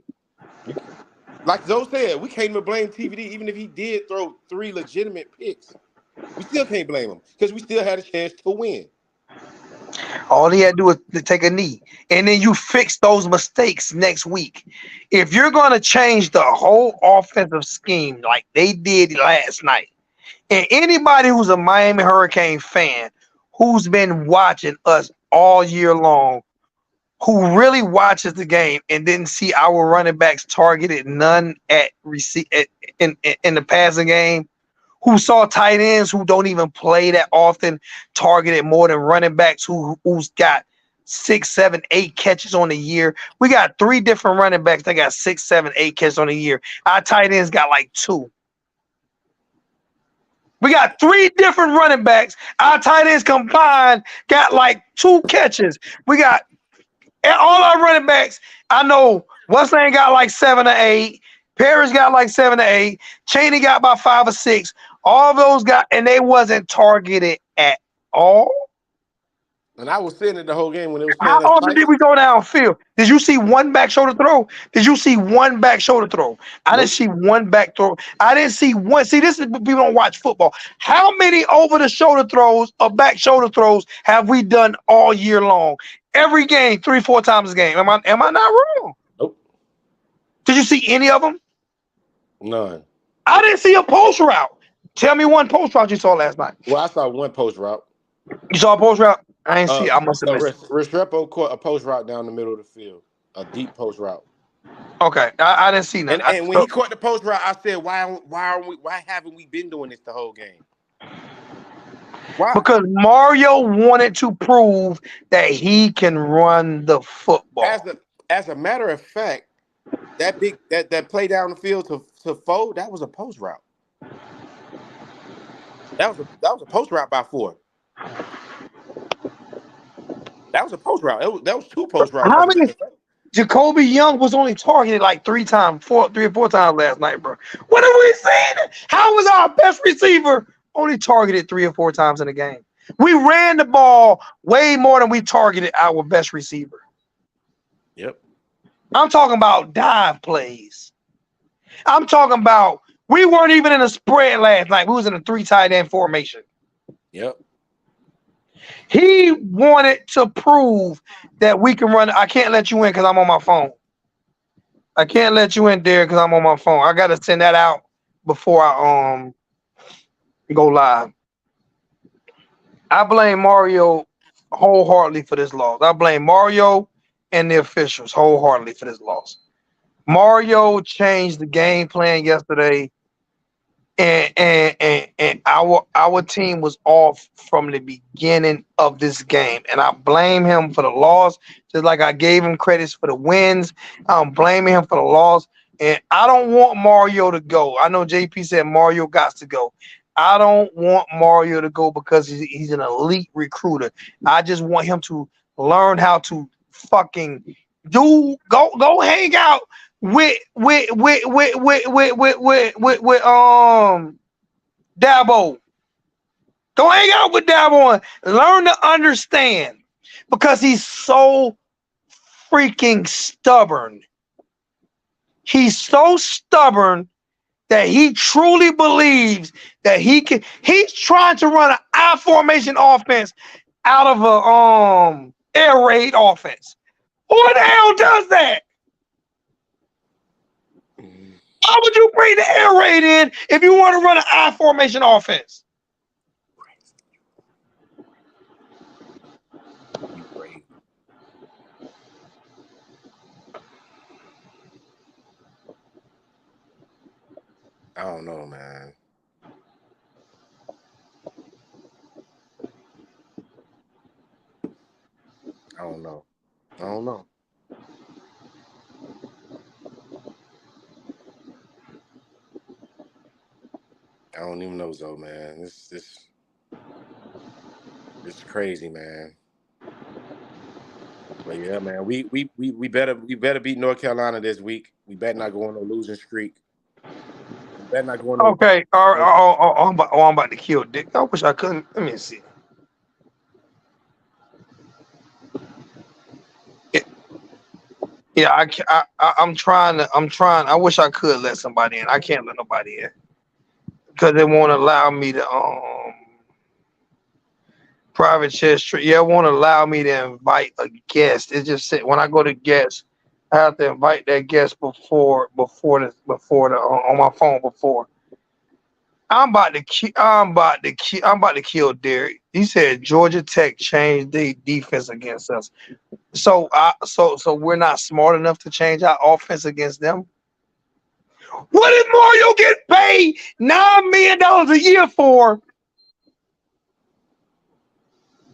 Like Zoe said, we can't even blame TVD, even if he did throw 3 legitimate picks. We still can't blame him because we still had a chance to win. All he had to do was to take a knee, and then you fix those mistakes next week. If you're gonna change the whole offensive scheme like they did last night, and anybody who's a Miami Hurricane fan who's been watching us all year long, who really watches the game and didn't see our running backs targeted none at receive in the passing game, who saw tight ends who don't even play that often targeted more than running backs who's got 6, 7, 8 catches on the year. We got 3 different running backs that got 6, 7, 8 catches on the year. Our tight ends got like 2. We got 3 different running backs. Our tight ends combined got like 2 catches. We got all our running backs. I know what's name got like 7 or 8. Parrish got like 7 or 8. Cheney got about 5 or 6. All those got, and they wasn't targeted at all. And I was sitting at the whole game when it was How playing at often did Titans. we go downfield? Did you see one back shoulder throw? Did you see one back shoulder throw? I didn't Nope. see one back throw. I didn't see one. See, this is people don't watch football. How many over the shoulder throws or back shoulder throws have we done all year long? Every game, 3, 4 times a game. Am I not wrong? Nope. Did you see any of them? None. I didn't see a post route. Tell me one post route you saw last night. Well, I saw one post route. You saw a post route? I didn't see it. I must have missed it. Restrepo caught a post route down the middle of the field, a deep post route. Okay, I didn't see none. And when he caught the post route, I said, why haven't we been doing this the whole game? Why? Because Mario wanted to prove that he can run the football. As a matter of fact, that play down the field to fold, that was a post route. That was a post route by 4. That was a post route. That was two post routes. How many? Jacoby Young was only targeted like 3 or 4 times last night, bro. What are we saying? How was our best receiver only targeted 3 or 4 times in the game? We ran the ball way more than we targeted our best receiver. Yep. I'm talking about dive plays. I'm talking about we weren't even in a spread last night. We was in a 3 tight end formation. Yep. He wanted to prove that we can run. I can't let you in because I'm on my phone. I can't let you in there because I'm on my phone. I gotta send that out before I go live. I blame Mario wholeheartedly for this loss. I blame Mario and the officials wholeheartedly for this loss. Mario changed the game plan yesterday, and our team was off from the beginning of this game, and I blame him for the loss, just like I gave him credits for the wins. I'm blaming him for the loss, and I don't want Mario to go. I know JP said Mario got to go. I don't want Mario to go because he's an elite recruiter. I just want him to learn how to fucking go hang out with Dabo. Go hang out with Dabo and learn to understand because he's so freaking stubborn. He's so stubborn that he truly believes that he can. He's trying to run an I formation offense out of a air raid offense. Who the hell does that? Why would you bring the air raid in if you want to run an I formation offense? I don't know, man. I don't know. I don't know. I don't even know, Zoe, man. It's crazy, man. But yeah, man, we better beat North Carolina this week. We better not go on a losing streak. We better not go on. Okay, all right. I'm about to kill Dick. I wish I couldn't. Let me see. Yeah, I'm trying. I wish I could let somebody in. I can't let nobody in because they won't allow me to private chat stream. Yeah, it won't allow me to invite a guest. It just said when I go to guest, I have to invite that guest before the on my phone before. I'm about to kill Derek. He said Georgia Tech changed the defense against us. So we're not smart enough to change our offense against them. What did Mario get paid $9 million a year for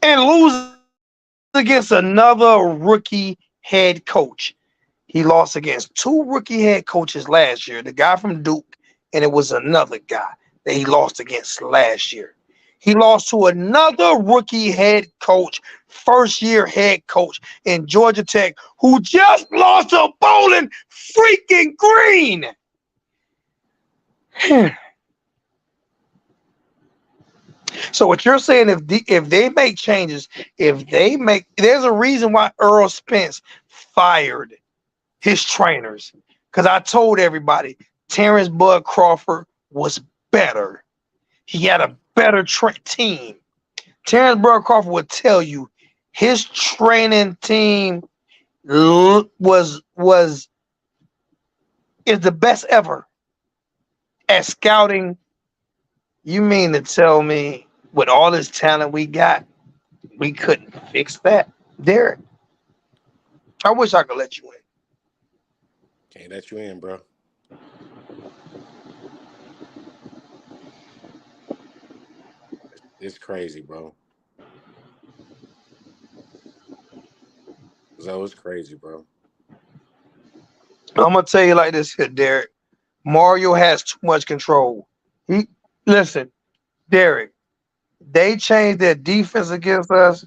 and lose against another rookie head coach? He lost against 2 rookie head coaches last year, the guy from Duke, and it was another guy that he lost against last year. He lost to another rookie head coach, first-year head coach in Georgia Tech, who just lost to Bowling freaking Green. So what you're saying, if they make changes, there's a reason why Earl Spence fired his trainers, because I told everybody Terrence Bud Crawford was better. He had a better team. Terrence Bud Crawford would tell you his training team is the best ever at scouting. You mean to tell me with all this talent we got, we couldn't fix that, Derek? I wish I could let you in. Can't let you in, bro. It's crazy, bro. So it's crazy, bro. I'm gonna tell you like this here, Derek. Mario has too much control. Listen, Derek. They changed their defense against us.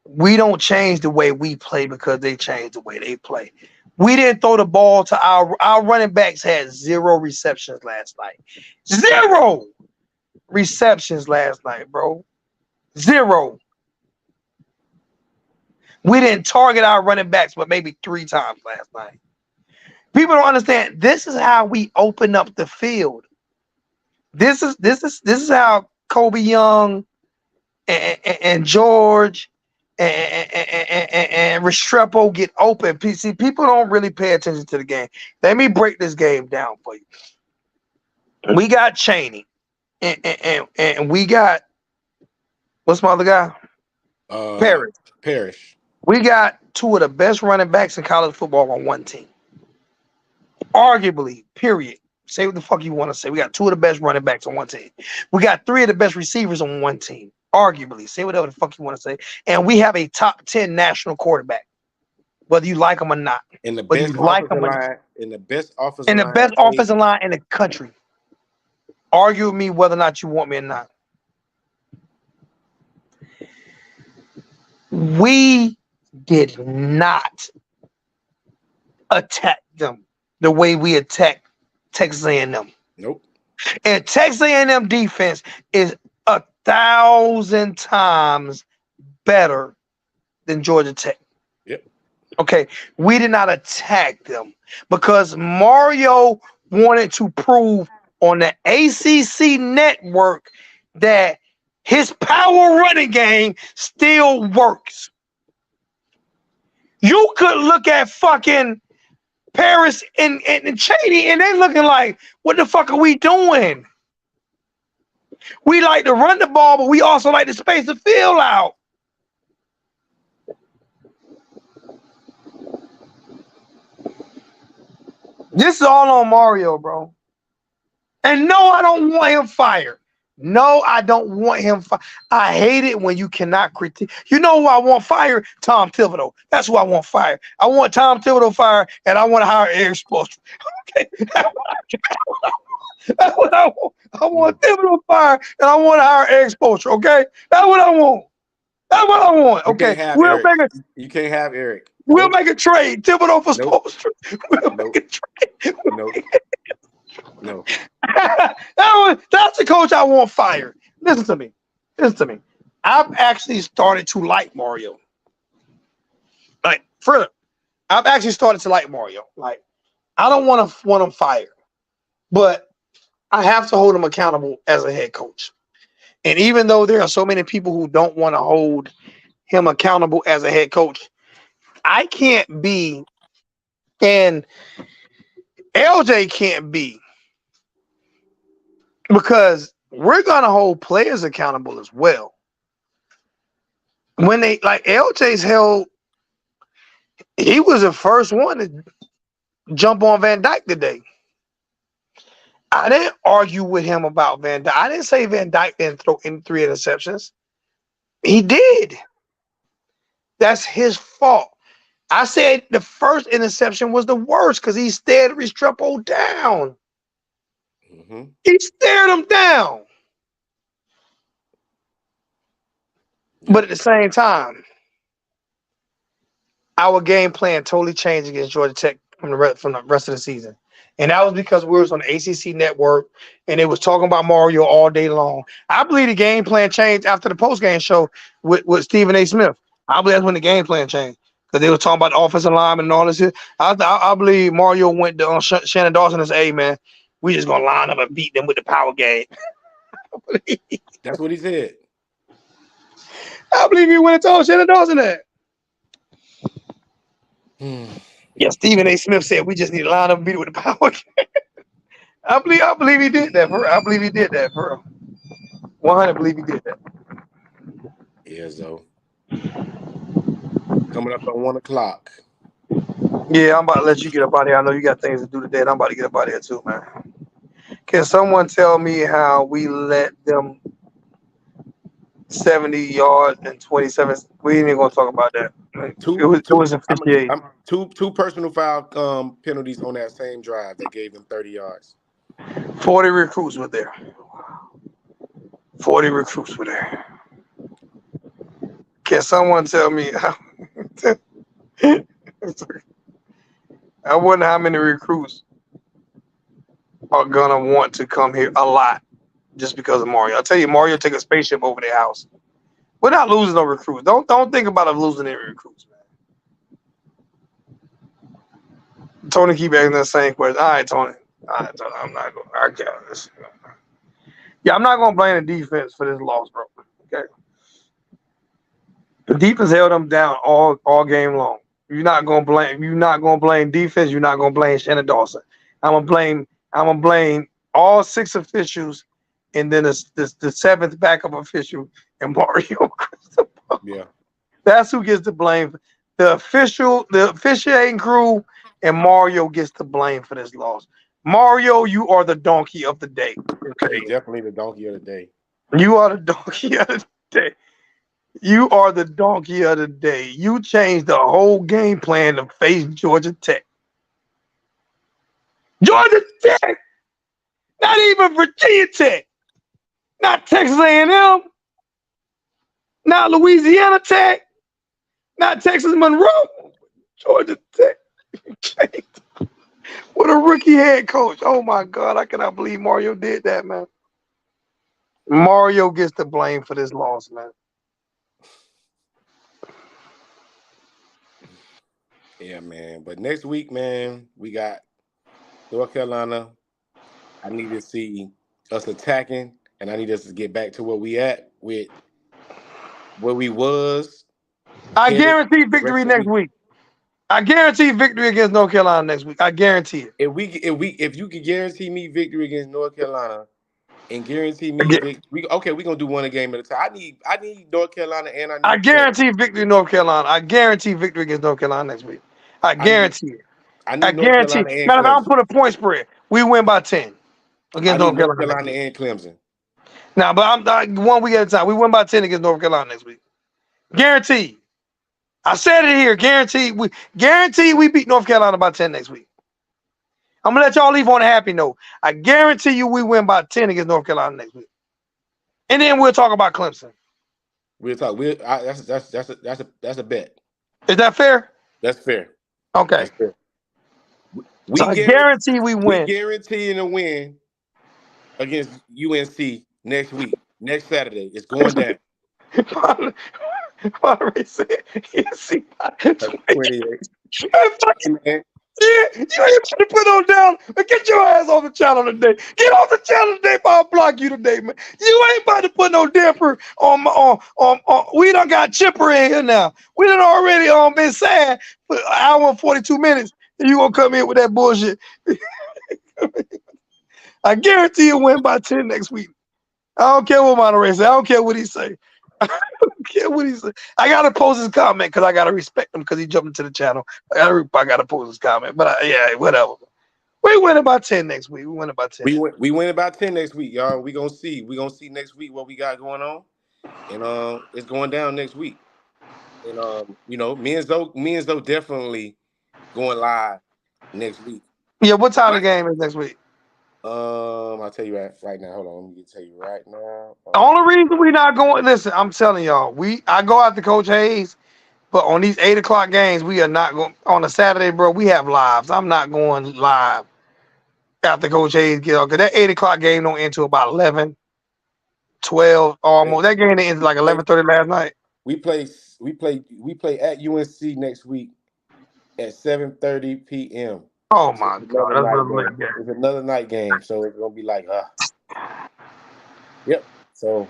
We don't change the way we play because they change the way they play. We didn't throw the ball to our running backs had 0 receptions last night. 0 receptions last night, bro. 0. We didn't target our running backs but maybe 3 times last night. People don't understand. This is how we open up the field. This is how Kobe Young and George and Restrepo get open. See, people don't really pay attention to the game. Let me break this game down for you. We got Chaney, and we got what's my other guy? Parrish. We got 2 of the best running backs in college football on one team. Arguably, period. Say what the fuck you want to say. We got 2 of the best running backs on one team. We got 3 of the best receivers on one team. Arguably, say whatever the fuck you want to say. And we have a top 10 national quarterback, whether you like him or not. In the best offensive line, in the best offensive line in the country. Argue with me whether or not you want me or not. We did not attack them the way we attack Texas A&M. Nope. And Texas A&M defense is 1,000 times better than Georgia Tech. Yep. Okay, we did not attack them because Mario wanted to prove on the ACC network that his power running game still works. You could look at fucking Paris and Chaney, and they looking like, what the fuck are we doing? We like to run the ball, but we also like to space the field out. This is all on Mario, bro. And no, I don't want him fired. No, I don't want him fired. I hate it when you cannot critique. You know who I want fired? Tom Thibodeau. That's who I want fired. I want Tom Thibodeau fired, and I want to hire Eric Spoelstra. Okay, that's what I want. I want Thibodeau fired, and I want to hire Eric Spoelstra. Okay, that's what I want. That's what I want. Okay, you can't have Eric. We'll make a trade. Thibodeau for Spoelstra. We'll make a trade. No. That's the coach I want fired. Listen to me. I've actually started to like Mario. Like, further, I've actually started to like Mario. Like, I don't want him fired, but I have to hold him accountable as a head coach. And even though there are so many people who don't want to hold him accountable as a head coach, I can't be, and LJ can't be, because we're going to hold players accountable as well. When they, like LJ's held, he was the first one to jump on Van Dyke today. I didn't argue with him about Van Dyke. I didn't say Van Dyke didn't throw in 3 interceptions. He did. That's his fault. I said the first interception was the worst because he stared Restrepo down. Mm-hmm. He stared him down. But at the same time, our game plan totally changed against Georgia Tech from the rest of the season. And that was because we was on the ACC network and it was talking about Mario all day long. I believe the game plan changed after the postgame show with Stephen A. Smith. I believe that's when the game plan changed because they were talking about the offensive lineman and all this shit. I believe Mario went to Shannon Dawson and said, hey, man, we just going to line up and beat them with the power game. That's what he said. I believe he went and told Shannon Dawson that. Yeah, Stephen A. Smith said we just need to line up and beat it with the power game. I believe he did that. I believe he did that, bro. 100 believe he did that. Yeah, so coming up on 1 o'clock. Yeah, I'm about to let you get up out of here. I know you got things to do today, and I'm about to get up out of here too, man. Can someone tell me how we let them 70 yards and 27? We ain't even gonna talk about that. It was a 58. Two personal foul penalties on that same drive that gave them 30 yards. 40 recruits were there. 40 recruits were there. Can someone tell me? I wonder how many recruits are gonna want to come here a lot just because of Mario. I'll tell you, Mario took a spaceship over their house. We're not losing no recruits. Don't think about us losing any recruits, man. Tony keep asking the same question. All right, Tony. I'm not going. I got this. Yeah, I'm not gonna blame the defense for this loss, bro. Okay. The defense held them down all game long. You're not gonna blame defense. You're not gonna blame Shannon Dawson. I'm gonna blame all 6 officials, and then the 7th backup official and Mario Cristobal. Yeah. That's who gets the blame. The officiating crew, and Mario gets the blame for this loss. Mario, you are the donkey of the day. Okay. He's definitely the donkey of the day. You are the donkey of the day. You are the donkey of the day. You changed the whole game plan to face Georgia Tech. Georgia Tech, not even Virginia Tech, not Texas A&M, not Louisiana Tech, not Texas Monroe, Georgia Tech. What a rookie head coach. Oh my God, I cannot believe Mario did that, man. Mario gets the blame for this loss, man. Yeah, man. But next week, man, we got North Carolina. I need to see us attacking, and I need us to get back to where we at with where we was. I guarantee victory next week. I guarantee victory against North Carolina next week. I guarantee it. If you could guarantee me victory against North Carolina and guarantee me victory, we're gonna do one a game at a time. I need North Carolina and I guarantee victory in North Carolina. I guarantee victory against North Carolina next week. I guarantee it. I need North Carolina and Now, if I don't put a point spread, we win by 10 against North Carolina and Clemson. Now, but I'm 1 week at a time. We win by 10 against North Carolina next week. Guaranteed. I said it here. Guaranteed we beat North Carolina by 10 next week. I'm gonna let y'all leave on a happy note. I guarantee you we win by 10 against North Carolina next week. And then we'll talk about Clemson. We'll talk. That's a bet. Is that fair? That's fair. Okay. That's fair. I guarantee we win. We guaranteeing a win against UNC next week, next Saturday. It's going down. Monterey said, UNC 28. Man. Yeah, you ain't about to put on down. Get your ass off the channel today. Get off the channel today, but I'll block you today, man. You ain't about to put no damper on. We done got Chipper in here now. We done already been sad for an hour and 42 minutes. And you gonna come in with that bullshit? I guarantee you win by 10 next week. I don't care what Monterey say. I don't care what he say. I don't care what he say. I gotta post his comment because I gotta respect him because he jumped into the channel. I gotta post his comment. But yeah, whatever. We win about 10 next week. We win about 10. We win about 10 next week, y'all. We gonna see. We gonna see next week what we got going on, and it's going down next week. And me and Zoe definitely going live next week. Yeah, what time the game is next week? I'll tell you right now. Hold on, let me tell you right now. The only reason we not going, listen, I'm telling y'all, I go out to Coach Hayes, but on these 8 o'clock games, we are not going on a Saturday, bro. We have lives. I'm not going live after Coach Hayes get off because that 8 o'clock game don't end till about 11, 12 almost. That game ends like 11:30 last night. We play at UNC next week at 7:30 p.m. Oh my God, it's another night game, so it's gonna be like, yep. So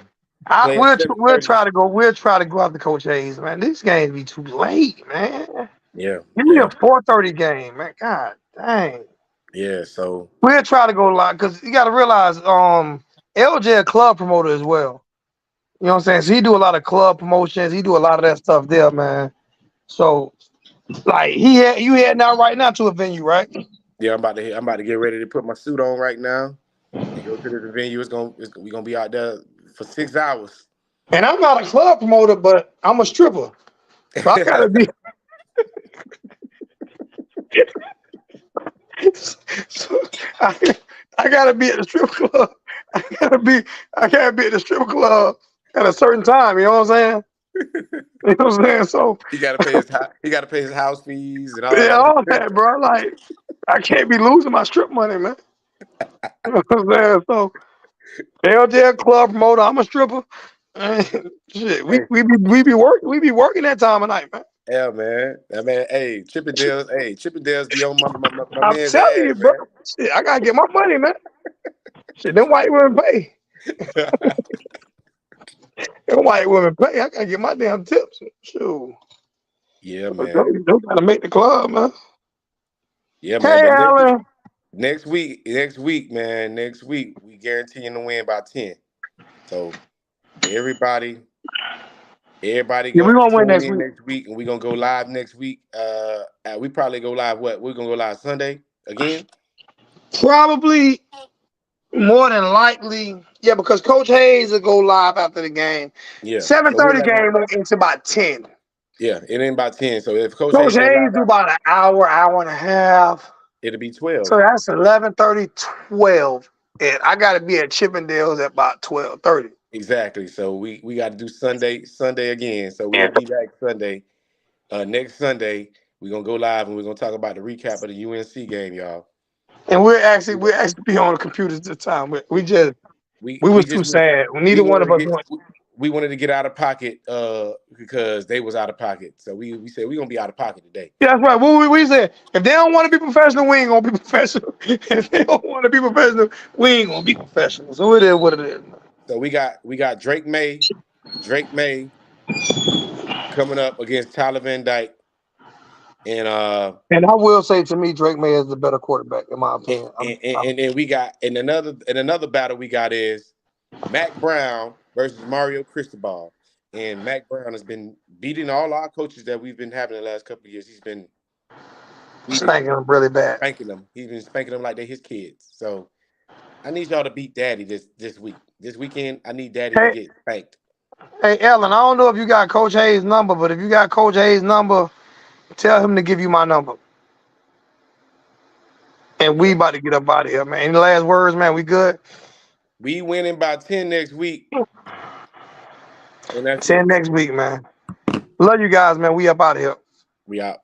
we'll try to go out to Coach Hayes, man. These games be too late, man. Yeah, give me a 4:30 game, man. God dang. Yeah, so we'll try to go live because you got to realize, LJ a club promoter as well. You know what I'm saying? So he do a lot of club promotions. He do a lot of that stuff there, man. So. Like you heading out right now to a venue, right? Yeah, I'm about to get ready to put my suit on right now and go to the venue. We're gonna be out there for 6 hours. And I'm not a club promoter, but I'm a stripper. So I gotta be. So I gotta be at the strip club. I gotta be at the strip club at a certain time. You know what I'm saying? You know what I'm saying? So He got to pay his house fees and all yeah, that. all that, bro. Like I can't be losing my strip money, man. You know what I'm saying? So LJL club promoter, I'm a stripper. Shit, Hey, we be working that time of night, man. yeah, man. I mean, hey, Chippendales be on my I'm man's telling you, ass, bro. Shit, I gotta get my money, man. Shit, them white women pay. man. Them white women pay. I gotta get my damn tips. Shoot. Yeah, man. They gotta make the club, man. Yeah, man. Hey, But Alan. next week, we guaranteeing to win by 10. So everybody, everybody Yeah, we go gonna win tune next in week. next week, and we're gonna go live next week. We probably go live. What? We're gonna go live Sunday again. Probably more than likely, yeah, because Coach Hayes will go live after the game. Yeah. So we're 7:30 like, game won't get to about 10. yeah, it ain't about 10. So if Coach Coach Hayes go Hayes live do out, about an hour and a half. it'll be So 12. that's 11:30, 12. And I gotta be at Chippendales at about 12:30. Exactly. So we got to do Sunday again. So we'll And, be back Sunday. Next Sunday, we're gonna go live and we're gonna talk about the recap of the UNC game, y'all. and we're actually be on the computers this time. We We was too just sad. we Neither one wanted of to us get went. we wanted to get out of pocket because they was out of pocket. So we said we're gonna be out of pocket today. Yeah, that's right. We said if they don't want to be professional, we ain't gonna be professional. If they don't want to be professional, we ain't gonna be professional. So it is what it is. So we got Drake May coming up against Tyler Van Dyke, and And I will say to me, Drake May is the better quarterback in my opinion. and then we got another battle we got is Mac Brown versus Mario Cristobal. And Mac Brown has been beating all our coaches that we've been having the last couple of years. He's been beating, Spanking them really bad. spanking them. He's been spanking them like they're his kids. So I need y'all to beat Daddy this week. This weekend, I need Daddy to Hey, get spanked. hey, Ellen, I don't know if you got Coach Hayes' number, but if you got Coach Hayes' number, tell him to give you my number. And we Yeah. about to get up out of here, man. Any last words, man? We good? We winning by 10 next week. And that's 10 it. next week, man. Love you guys, man. We up out of here. We out.